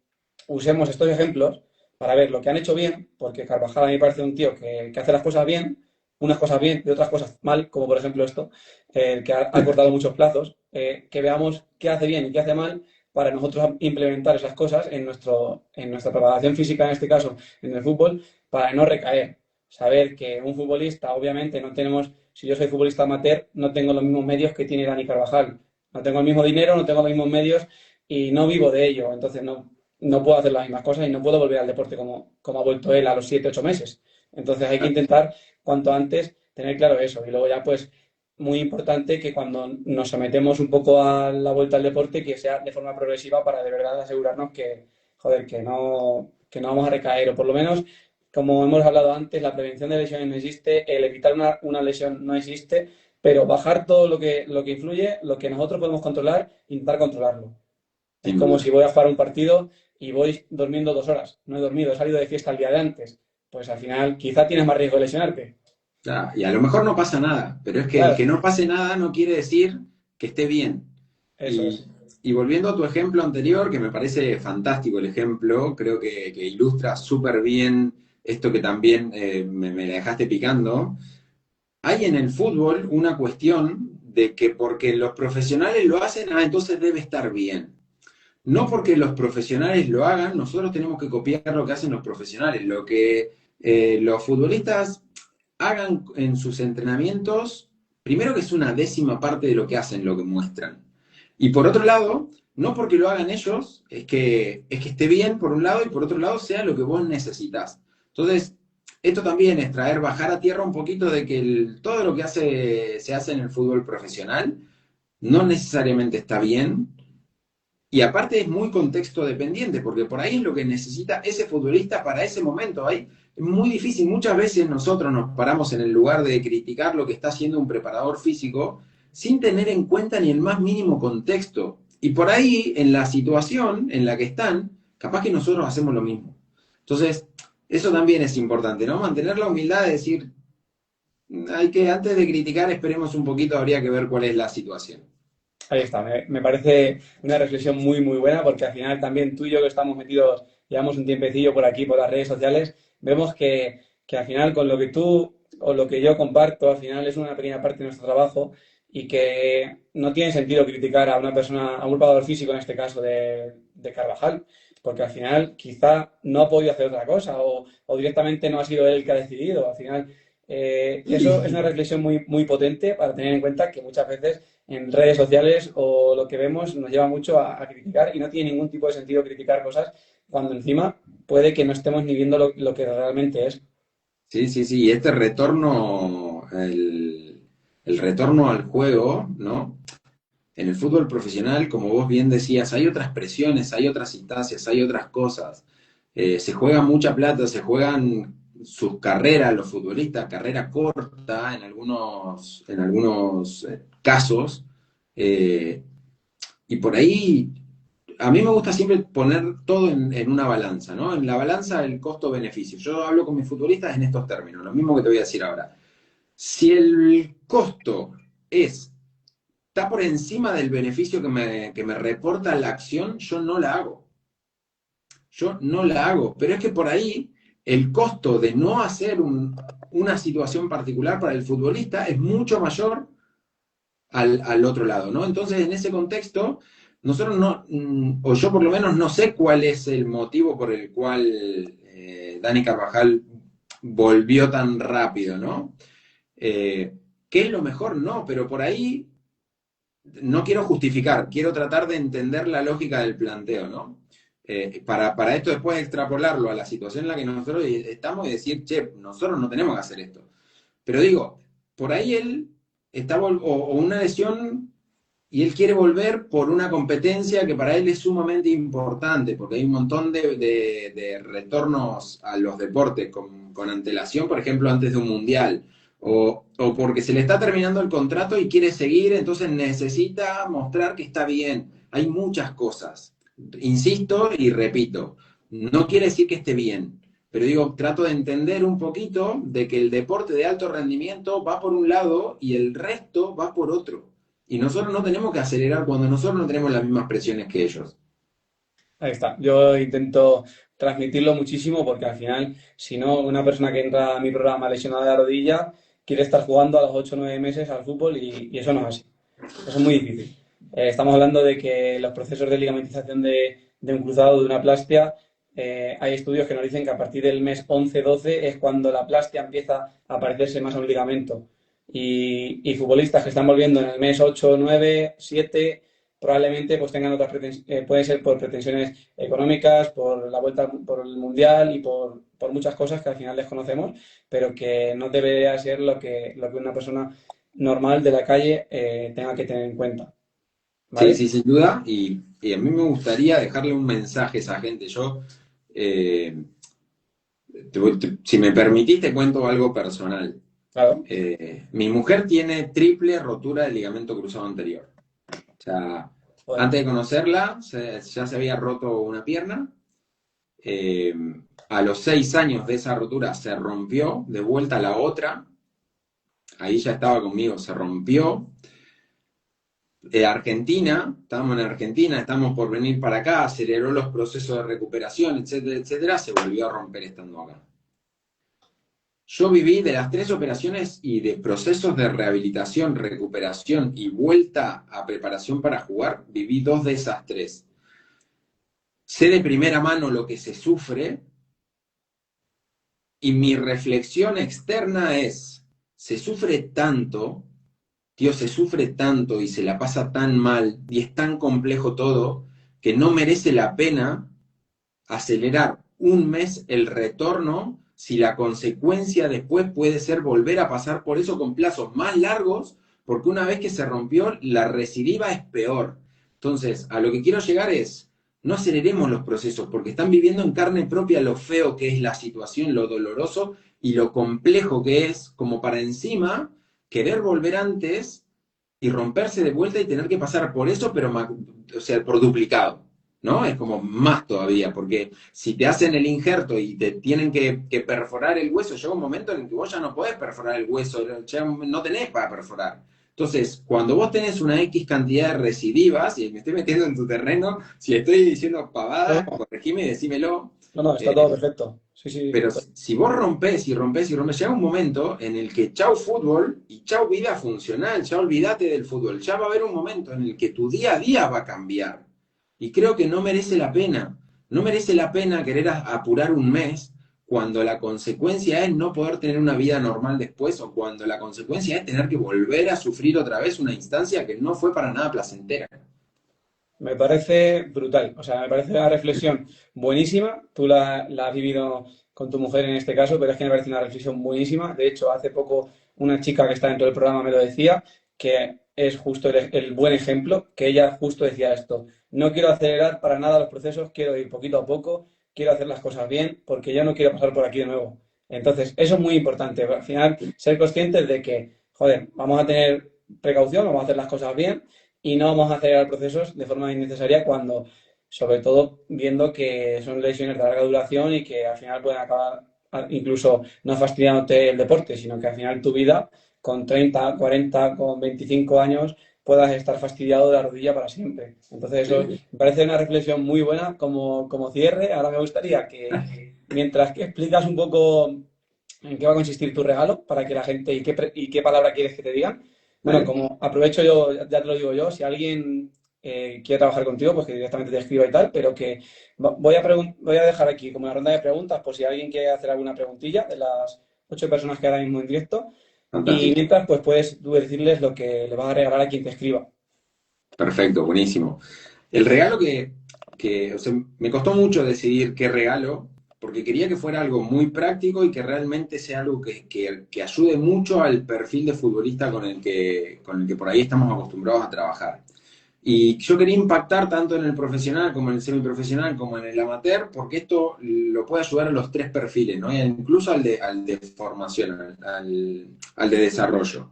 usemos estos ejemplos para ver lo que han hecho bien, porque Carvajal a mí me parece un tío que hace las cosas bien, unas cosas bien y otras cosas mal, como por ejemplo esto, que ha cortado muchos plazos, que veamos qué hace bien y qué hace mal para nosotros implementar esas cosas en nuestra preparación física, en este caso, en el fútbol, para no recaer. Saber que un futbolista, obviamente, no tenemos, si yo soy futbolista amateur, no tengo los mismos medios que tiene Dani Carvajal. No tengo el mismo dinero, no tengo los mismos medios y no vivo de ello. Entonces no puedo hacer las mismas cosas y no puedo volver al deporte como ha vuelto él a los 7 u 8 meses. Entonces hay que intentar cuanto antes tener claro eso. Y luego ya pues muy importante que cuando nos sometemos un poco a la vuelta al deporte, que sea de forma progresiva para de verdad asegurarnos joder, que no vamos a recaer, o por lo menos, como hemos hablado antes, la prevención de lesiones no existe, el evitar una lesión no existe, pero bajar todo lo que influye, lo que nosotros podemos controlar, intentar controlarlo. Es Sin como duda. si voy a jugar un partido y voy durmiendo 2 horas. No he dormido, he salido de fiesta el día de antes. Pues al final quizá tienes más riesgo de lesionarte. Claro, y a lo mejor no pasa nada, pero es que el Claro, que no pase nada no quiere decir que esté bien. eso Y, es. y volviendo a tu ejemplo anterior, que me parece fantástico el ejemplo, creo que ilustra súper bien esto que también me la dejaste picando. Hay en el fútbol una cuestión de que porque los profesionales lo hacen, entonces debe estar bien. No porque los profesionales lo hagan, nosotros tenemos que copiar lo que hacen los profesionales. Lo que los futbolistas hagan en sus entrenamientos, primero que es una décima parte de lo que hacen, lo que muestran. Y por otro lado, no porque lo hagan ellos, es que esté bien por un lado y por otro lado sea lo que vos necesitas. Entonces, esto también es bajar a tierra un poquito de que todo lo que se hace en el fútbol profesional no necesariamente está bien, y aparte es muy contexto dependiente, porque por ahí es lo que necesita ese futbolista para ese momento. Ahí es muy difícil. Muchas veces nosotros nos paramos en el lugar de criticar lo que está haciendo un preparador físico sin tener en cuenta ni el más mínimo contexto. Y por ahí, en la situación en la que están, capaz que nosotros hacemos lo mismo. Entonces, eso también es importante, ¿no? Mantener la humildad de decir, antes de criticar, esperemos un poquito, habría que ver cuál es la situación. Ahí está, me parece una reflexión muy, muy buena porque al final también tú y yo que estamos metidos, llevamos un tiempecillo por aquí, por las redes sociales, vemos que al final con lo que tú o lo que yo comparto, al final es una pequeña parte de nuestro trabajo y que no tiene sentido criticar a una persona, a un preparador físico en este caso de Carvajal, porque al final quizá no ha podido hacer otra cosa o directamente no ha sido él el que ha decidido. Al final, eso es una reflexión muy, muy potente para tener en cuenta que muchas veces en redes sociales o lo que vemos nos lleva mucho a criticar y no tiene ningún tipo de sentido criticar cosas cuando encima puede que no estemos ni viendo lo que realmente es. Sí, sí, sí, y este retorno, el retorno al juego, ¿no? En el fútbol profesional, como vos bien decías, hay otras presiones, hay otras instancias, hay otras cosas. Se juega mucha plata, se juegan sus carreras, los futbolistas, carrera corta en algunos casos, eh, y por ahí a mí me gusta siempre poner todo en una balanza, ¿no? En la balanza el costo-beneficio. Yo hablo con mis futbolistas en estos términos, lo mismo que te voy a decir ahora. Si el costo está por encima del beneficio que me reporta la acción, yo no la hago. Yo no la hago. Pero es que por ahí el costo de no hacer una situación particular para el futbolista es mucho mayor al otro lado, ¿no? Entonces, en ese contexto, nosotros no, o yo por lo menos no sé cuál es el motivo por el cual Dani Carvajal volvió tan rápido, ¿no? ¿Qué es lo mejor? No, pero por ahí no quiero justificar, quiero tratar de entender la lógica del planteo, ¿no? Para esto después extrapolarlo a la situación en la que nosotros estamos y decir, che, nosotros no tenemos que hacer esto. Pero digo, por ahí él está, o una lesión y él quiere volver por una competencia que para él es sumamente importante, porque hay un montón de retornos a los deportes con antelación, por ejemplo, antes de un mundial, o porque se le está terminando el contrato y quiere seguir, entonces necesita mostrar que está bien. Hay muchas cosas. Insisto y repito, no quiere decir que esté bien, pero digo, trato de entender un poquito de que el deporte de alto rendimiento va por un lado y el resto va por otro. Y nosotros no tenemos que acelerar cuando nosotros no tenemos las mismas presiones que ellos. Ahí está. Yo intento transmitirlo muchísimo porque al final, si no, una persona que entra a mi programa lesionada de la rodilla quiere estar jugando a los 8 o 9 meses al fútbol y eso no es así. Eso es muy difícil. Estamos hablando de que los procesos de ligamentización de un cruzado, de una plastia, hay estudios que nos dicen que a partir del mes 11-12 es cuando la plastia empieza a parecerse más a un ligamento. Y futbolistas que están volviendo en el mes 8, 9, 7, probablemente pues tengan otras pretensiones, puede ser por pretensiones económicas, por la vuelta por el mundial y por muchas cosas que al final desconocemos, pero que no debería ser lo que una persona normal de la calle tenga que tener en cuenta. Sí, ¿Vale? sí, sin duda. Y a mí me gustaría dejarle un mensaje a esa gente. Yo, si me permitís, te cuento algo personal. Claro. Mi mujer tiene triple rotura del ligamento cruzado anterior. O sea, Joder. antes de conocerla, ya se había roto una pierna. Eh, a los 6 años de esa rotura se rompió, de vuelta a la otra. Ahí ya estaba conmigo, se rompió. Argentina, estábamos en Argentina, estamos por venir para acá, aceleró los procesos de recuperación, etcétera, etcétera, se volvió a romper estando acá. Yo viví de las 3 operaciones y de procesos de rehabilitación, recuperación y vuelta a preparación para jugar, viví 2 de esas 3. Sé de primera mano lo que se sufre y mi reflexión externa es, se sufre tanto, tío, se sufre tanto y se la pasa tan mal y es tan complejo todo que no merece la pena acelerar un mes el retorno si la consecuencia después puede ser volver a pasar por eso con plazos más largos, porque una vez que se rompió, la recidiva es peor. Entonces, a lo que quiero llegar es, no aceleremos los procesos, porque están viviendo en carne propia lo feo que es la situación, lo doloroso y lo complejo que es, como para encima querer volver antes y romperse de vuelta y tener que pasar por eso, pero o sea, por duplicado, ¿no? Es como más todavía, porque si te hacen el injerto y te tienen que perforar el hueso, llega un momento en el que vos ya no podés perforar el hueso, ya no tenés para perforar. Entonces, cuando vos tenés una X cantidad de recidivas, y me estoy metiendo en tu terreno, si estoy diciendo pavadas, No, corregime y decímelo. no, está todo perfecto. Sí, sí. Pero si vos rompés y rompés y rompés, llega un momento en el que chau fútbol y chau vida funcional, ya olvídate del fútbol, ya va a haber un momento en el que tu día a día va a cambiar. Y creo que no merece la pena. No merece la pena querer apurar un mes cuando la consecuencia es no poder tener una vida normal después o cuando la consecuencia es tener que volver a sufrir otra vez una instancia que no fue para nada placentera. Me parece brutal. O sea, me parece una reflexión buenísima. Tú la has vivido con tu mujer en este caso, pero es que me parece una reflexión buenísima. De hecho, hace poco una chica que está dentro del programa me lo decía, que es justo el buen ejemplo, que ella justo decía esto. No quiero acelerar para nada los procesos, quiero ir poquito a poco, quiero hacer las cosas bien, porque ya no quiero pasar por aquí de nuevo. Entonces, eso es muy importante. Al final, ser conscientes de que, joder, vamos a tener precaución, vamos a hacer las cosas bien y no vamos a acelerar procesos de forma innecesaria cuando sobre todo viendo que son lesiones de larga duración y que al final pueden acabar incluso no fastidiándote el deporte, sino que al final tu vida con 30, 40, con 25 años puedas estar fastidiado de la rodilla para siempre. Entonces eso Sí. me parece una reflexión muy buena como cierre. Ahora me gustaría que mientras que explicas un poco en qué va a consistir tu regalo para que la gente y qué palabra quieres que te digan. Bueno, Dale. como aprovecho yo, ya te lo digo yo, si alguien quiere trabajar contigo, pues que directamente te escriba y tal, pero que voy a dejar aquí como una ronda de preguntas por si alguien quiere hacer alguna preguntilla de las 8 personas que ahora mismo en directo. Y Fantástico. mientras, pues puedes tú decirles lo que le vas a regalar a quien te escriba. Perfecto, buenísimo. El regalo o sea, me costó mucho decidir qué regalo, porque quería que fuera algo muy práctico y que realmente sea algo que ayude mucho al perfil de futbolista con el que por ahí estamos acostumbrados a trabajar. Y yo quería impactar tanto en el profesional como en el semiprofesional como en el amateur, porque esto lo puede ayudar a los tres perfiles, ¿no? E incluso al de formación, al de desarrollo.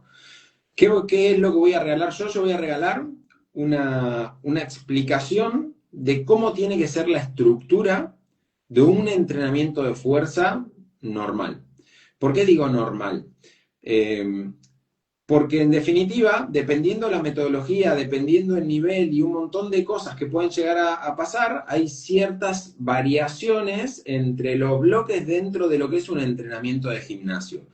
¿Qué es lo que voy a regalar yo? Yo voy a regalar una explicación de cómo tiene que ser la estructura de un entrenamiento de fuerza normal. ¿Por qué digo normal? Eh, Porque en definitiva, dependiendo la metodología, dependiendo el nivel y un montón de cosas que pueden llegar a pasar, hay ciertas variaciones entre los bloques dentro de lo que es un entrenamiento de gimnasio.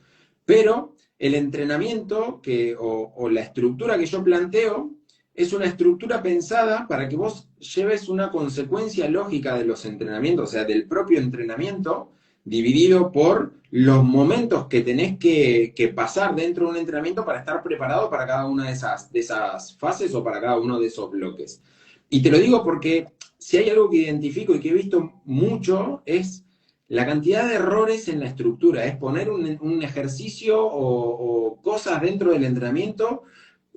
Pero el entrenamiento o la estructura que yo planteo es una estructura pensada para que vos lleves una consecuencia lógica de los entrenamientos, o sea, del propio entrenamiento, dividido por los momentos que tenés que pasar dentro de un entrenamiento para estar preparado para cada una de esas fases o para cada uno de esos bloques. Y te lo digo porque si hay algo que identifico y que he visto mucho es la cantidad de errores en la estructura, es poner un ejercicio o cosas dentro del entrenamiento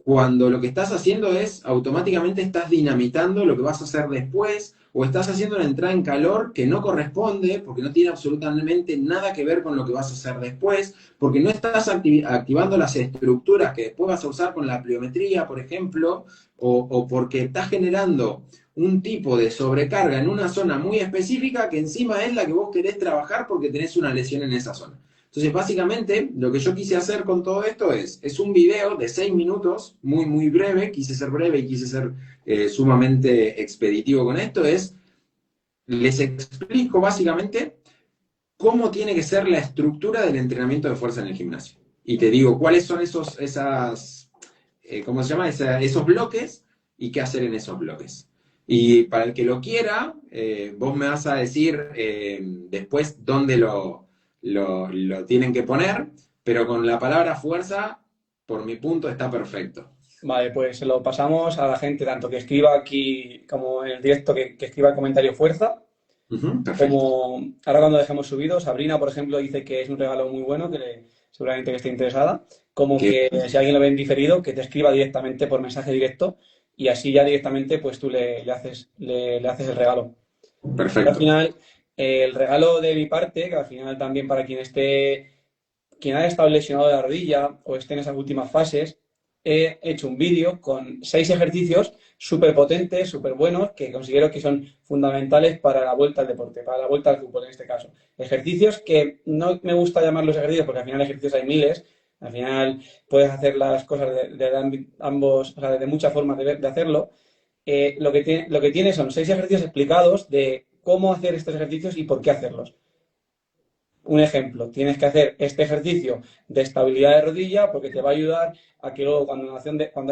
cuando lo que estás haciendo es automáticamente estás dinamitando lo que vas a hacer después o estás haciendo una entrada en calor que no corresponde porque no tiene absolutamente nada que ver con lo que vas a hacer después, porque no estás activando las estructuras que después vas a usar con la pliometría, por ejemplo, o porque estás generando un tipo de sobrecarga en una zona muy específica que encima es la que vos querés trabajar porque tenés una lesión en esa zona. Entonces, básicamente, lo que yo quise hacer con todo esto es un video de 6 minutos, muy, muy breve, quise ser breve y quise ser sumamente expeditivo con esto, les explico básicamente cómo tiene que ser la estructura del entrenamiento de fuerza en el gimnasio. Y te digo cuáles son ¿cómo se llama? Esos bloques y qué hacer en esos bloques. Y para el que lo quiera, vos me vas a decir después dónde lo tienen que poner, pero con la palabra fuerza, por mi punto, está perfecto. Vale, pues se lo pasamos a la gente, tanto que escriba aquí como en el directo, que escriba el comentario fuerza. Perfecto. Como ahora cuando dejemos subido, Sabrina, por ejemplo, dice que es un regalo muy bueno, seguramente que esté interesada. Como Que, que si alguien lo ve en diferido, que te escriba directamente por mensaje directo y así ya directamente pues tú le haces el regalo. Al perfecto. final, el regalo de mi parte, que al final también para quien haya estado lesionado de la rodilla o esté en esas últimas fases, he hecho un vídeo con 6 ejercicios súper potentes, súper buenos, que considero que son fundamentales para la vuelta al deporte, para la vuelta al fútbol en este caso. Ejercicios que no me gusta llamarlos ejercicios porque al final ejercicios hay miles, al final puedes hacer las cosas de ambos, o sea, de muchas formas de hacerlo. Lo que tiene son 6 ejercicios explicados de cómo hacer estos ejercicios y por qué hacerlos. Un ejemplo, tienes que hacer este ejercicio de estabilidad de rodilla porque te va a ayudar a que luego cuando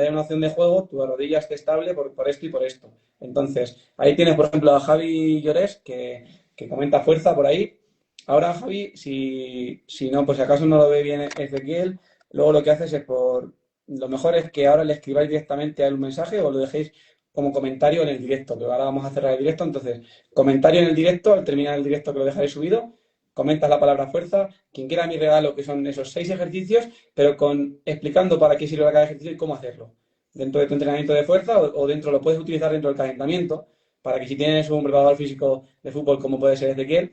haya una acción de juego tu rodilla esté estable por esto y por esto. Entonces, ahí tienes, por ejemplo, a Javi Llores que comenta fuerza por ahí. Ahora, Javi, si no, pues si acaso no lo ve bien Ezequiel, luego lo que haces lo mejor es que ahora le escribáis directamente a él un mensaje o lo dejéis como comentario en el directo, que ahora vamos a cerrar el directo. Entonces, comentario en el directo, al terminar el directo que lo dejaré subido comentas la palabra fuerza, quien quiera mi regalo, que son esos 6 ejercicios, pero explicando para qué sirve cada ejercicio y cómo hacerlo. Dentro de tu entrenamiento de fuerza o dentro, lo puedes utilizar dentro del calentamiento, para que si tienes un preparador físico de fútbol como puede ser Ezequiel,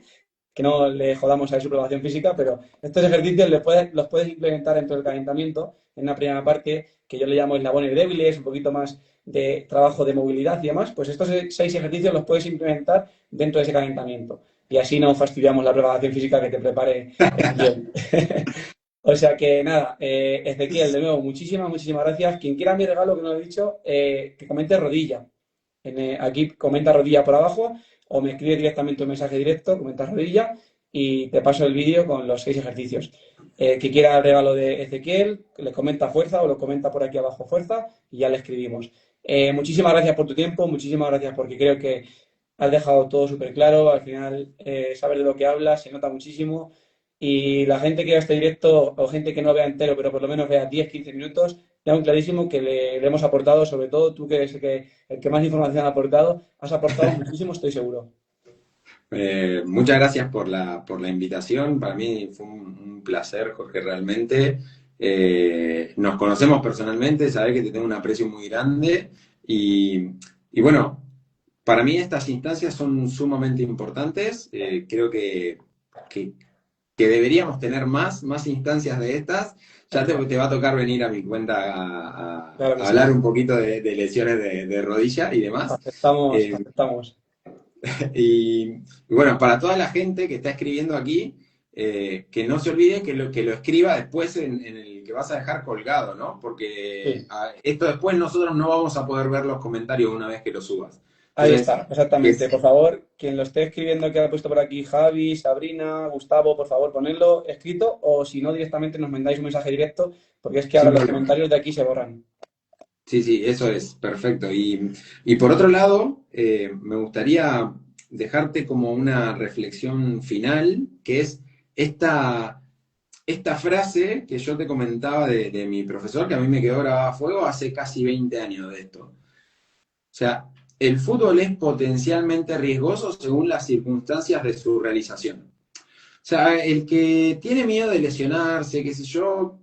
que no le jodamos a su preparación física, pero estos ejercicios los puedes implementar dentro del calentamiento en una primera parte que yo le llamo eslabones débiles, un poquito más de trabajo de movilidad y demás, pues estos 6 ejercicios los puedes implementar dentro de ese calentamiento. Y así no fastidiamos la preparación física que te prepare Ezequiel. O sea que nada, Ezequiel, de nuevo, muchísimas gracias. Quien quiera mi regalo, que no lo he dicho, que comente rodilla. Aquí comenta rodilla por abajo o me escribe directamente un mensaje directo, comenta rodilla y te paso el vídeo con los 6 ejercicios. Que quiera el regalo de Ezequiel, le comenta fuerza o lo comenta por aquí abajo fuerza y ya le escribimos. Muchísimas gracias por tu tiempo, muchísimas gracias porque creo que has dejado todo súper claro. Al final, sabes de lo que hablas, se nota muchísimo. Y la gente que vea este directo o gente que no lo vea entero, pero por lo menos vea 10-15 minutos, ya un clarísimo que le hemos aportado, sobre todo tú que eres el que más información ha aportado, has aportado muchísimo, estoy seguro. Muchas gracias por la invitación. Para mí fue un placer, Jorge, realmente. Nos conocemos personalmente, sabés que te tengo un aprecio muy grande y bueno, para mí estas instancias son sumamente importantes. Creo que deberíamos tener más instancias de estas. Ya te va a tocar venir a mi cuenta Claro que a sí. hablar un poquito de lesiones de rodilla y demás. Aceptamos. Y bueno, para toda la gente que está escribiendo aquí, que no se olvide que lo escriba después en el que vas a dejar colgado, ¿no? Porque Sí. esto después nosotros no vamos a poder ver los comentarios una vez que lo subas. Ahí Entonces, está, exactamente. Por favor, quien lo esté escribiendo que ha puesto por aquí, Javi, Sabrina, Gustavo, por favor, ponedlo escrito o si no, directamente nos mandáis un mensaje directo porque es que ahora sin los problema. comentarios de aquí se borran. Sí, eso es, perfecto. Y por otro lado, me gustaría dejarte como una reflexión final, que es esta frase que yo te comentaba de mi profesor, que a mí me quedó grabada a fuego hace casi 20 años de esto. O sea, el fútbol es potencialmente riesgoso según las circunstancias de su realización. O sea, el que tiene miedo de lesionarse, qué sé yo,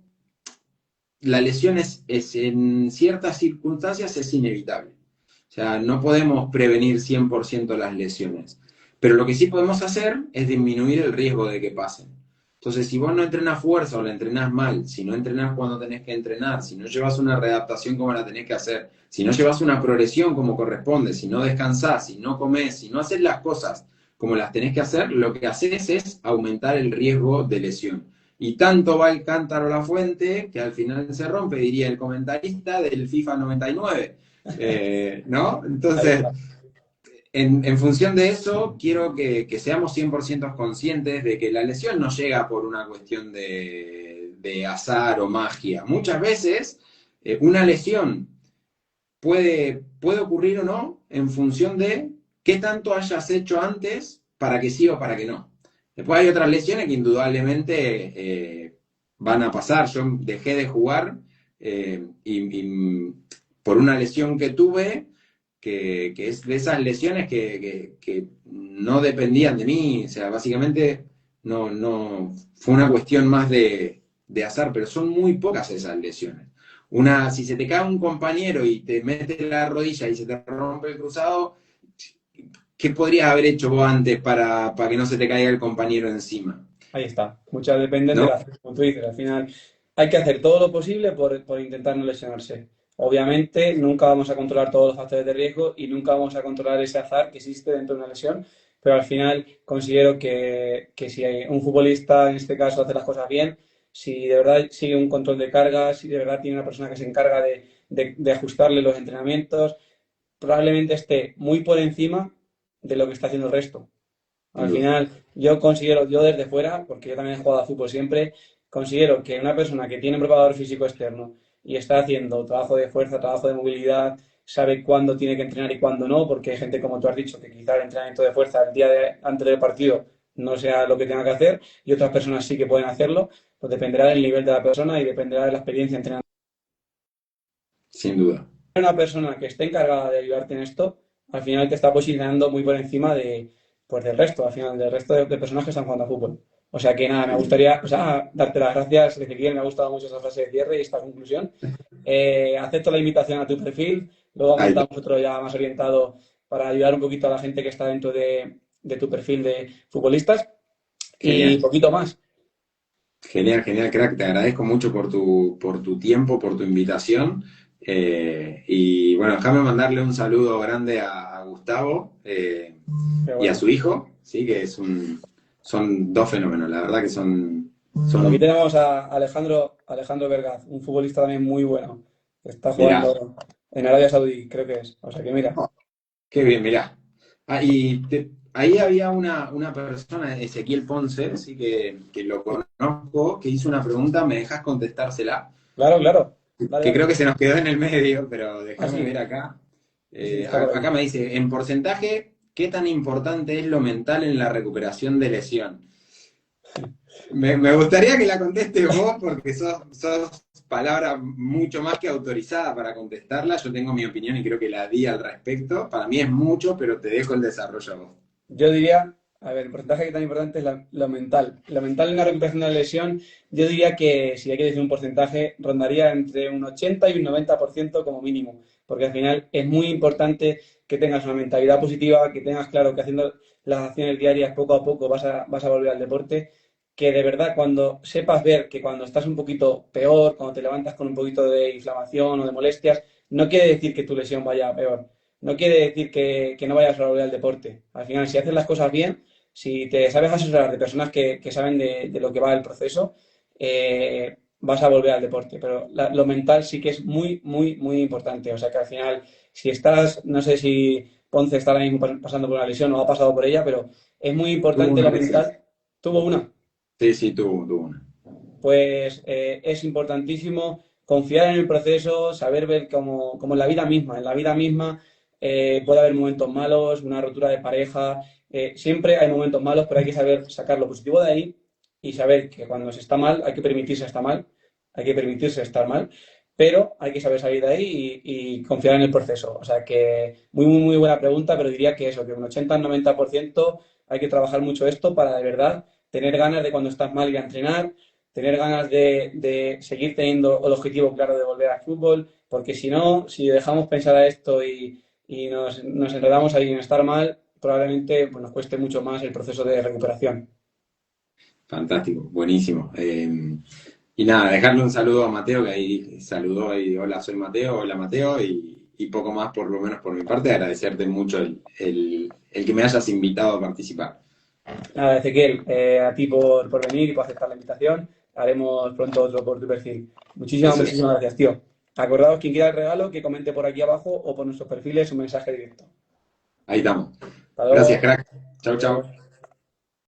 la lesión es en ciertas circunstancias es inevitable. O sea, no podemos prevenir 100% las lesiones. Pero lo que sí podemos hacer es disminuir el riesgo de que pasen. Entonces, si vos no entrenás fuerza o la entrenás mal, si no entrenás cuando tenés que entrenar, si no llevas una readaptación como la tenés que hacer, si no llevas una progresión como corresponde, si no descansás, si no comés, si no haces las cosas como las tenés que hacer, lo que haces es aumentar el riesgo de lesión. Y tanto va el cántaro a la fuente que al final se rompe, diría el comentarista del FIFA 99. ¿No? Entonces, en función de eso, quiero que seamos 100% conscientes de que la lesión no llega por una cuestión de azar o magia. Muchas veces una lesión puede ocurrir o no en función de qué tanto hayas hecho antes para que sí o para que no. Después hay otras lesiones que indudablemente van a pasar. Yo dejé de jugar y por una lesión que tuve, que es de esas lesiones que no dependían de mí. O sea, básicamente no fue una cuestión más de azar, pero son muy pocas esas lesiones. Si se te cae un compañero y te mete la rodilla y se te rompe el cruzado, ¿qué podrías haber hecho vos antes para que no se te caiga el compañero encima? Ahí está. Muchas dependen de ¿No? como tú dices. Al final hay que hacer todo lo posible por intentar no lesionarse. Obviamente nunca vamos a controlar todos los factores de riesgo y nunca vamos a controlar ese azar que existe dentro de una lesión, pero al final considero que si hay un futbolista, en este caso, hace las cosas bien, si de verdad sigue un control de cargas, si de verdad tiene una persona que se encarga de ajustarle los entrenamientos, probablemente esté muy por encima de lo que está haciendo el resto. Sin Al duda. final, yo considero, yo desde fuera, porque yo también he jugado a fútbol siempre, considero que una persona que tiene un preparador físico externo y está haciendo trabajo de fuerza, trabajo de movilidad, sabe cuándo tiene que entrenar y cuándo no, porque hay gente, como tú has dicho, que quizá el entrenamiento de fuerza el día antes del partido no sea lo que tenga que hacer y otras personas sí que pueden hacerlo, pues dependerá del nivel de la persona y dependerá de la experiencia entrenando. Sin duda. Una persona que esté encargada de ayudarte en esto, al final te está posicionando muy por encima pues del resto, al final, del resto de personas que están jugando a fútbol. O sea que nada, me gustaría, darte las gracias, Ezequiel, me ha gustado mucho esa frase de cierre y esta conclusión. Acepto la invitación a tu perfil, luego Ahí está. montamos otro ya más orientado para ayudar un poquito a la gente que está dentro de tu perfil de futbolistas. y Genial. poquito más. Genial, genial, crack. Te agradezco mucho por tu tiempo, por tu invitación. Y bueno, déjame mandarle un saludo grande a Gustavo Pero y a bueno, su hijo, ¿sí? Que son dos fenómenos, la verdad que aquí son, tenemos a Alejandro Vergaz, un futbolista también muy bueno, que está mirá, jugando en Arabia Saudí, creo que es. O sea que mira, qué bien, mirá. Ah, ahí había una persona, Ezequiel Ponce, sí que lo conozco, que hizo una pregunta, ¿me dejas contestársela? claro, claro, dale, Que creo dale. que se nos quedó en el medio, pero Ah, déjame ver sí, acá. sí, está por Acá aquí. me dice, en porcentaje, ¿qué tan importante es lo mental en la recuperación de lesión? Me gustaría que la contestes vos porque sos palabra mucho más que autorizada para contestarla. Yo tengo mi opinión y creo que la di al respecto. Para mí es mucho, pero te dejo el desarrollo a vos. Yo diría, a ver, el porcentaje que tan importante es lo mental. Lo mental en la recuperación de la lesión, yo diría que si hay que decir un porcentaje, rondaría entre un 80 y un 90% como mínimo, porque al final es muy importante que tengas una mentalidad positiva, que tengas claro que haciendo las acciones diarias poco a poco vas a volver al deporte, que de verdad cuando sepas ver que cuando estás un poquito peor, cuando te levantas con un poquito de inflamación o de molestias, no quiere decir que tu lesión vaya a peor, no quiere decir que no vayas a volver al deporte. Al final, si haces las cosas bien, si te sabes asesorar de personas que saben de lo que va el proceso, vas a volver al deporte. Pero lo mental sí que es muy, muy, muy importante. O sea que al final, si estás, no sé si Ponce está ahora mismo pasando por una lesión o ha pasado por ella, pero es muy Tuvo importante una lo lesión. mental. Tuvo una. Sí, sí, tuvo una. Pues es importantísimo confiar en el proceso, saber ver como en la vida misma puede haber momentos malos, una rotura de pareja, siempre hay momentos malos, pero hay que saber sacar lo positivo de ahí y saber que cuando se está mal hay que permitirse estar mal, hay que permitirse estar mal, pero hay que saber salir de ahí y confiar en el proceso. O sea que muy, muy, muy buena pregunta, pero diría que eso, que un 80 al 90% hay que trabajar mucho esto para de verdad tener ganas de cuando estás mal ir a entrenar, tener ganas de seguir teniendo el objetivo claro de volver al fútbol, porque si no, si dejamos pensar a esto y nos enredamos ahí en estar mal, probablemente pues, nos cueste mucho más el proceso de recuperación. Fantástico, buenísimo. Y nada, dejarle un saludo a Mateo, que ahí saludó y hola, soy Mateo, hola Mateo, y poco más por lo menos por mi parte, agradecerte mucho el que me hayas invitado a participar. Nada, Ezequiel, a ti por venir y por aceptar la invitación. Haremos pronto otro por tu perfil. Muchísimas, Eso es. muchísimas gracias, tío. Acordaos, quien quiera el regalo, que comente por aquí abajo o por nuestros perfiles un mensaje directo. Ahí estamos. Hasta Gracias, luego. crack. Chau, chau. Adiós.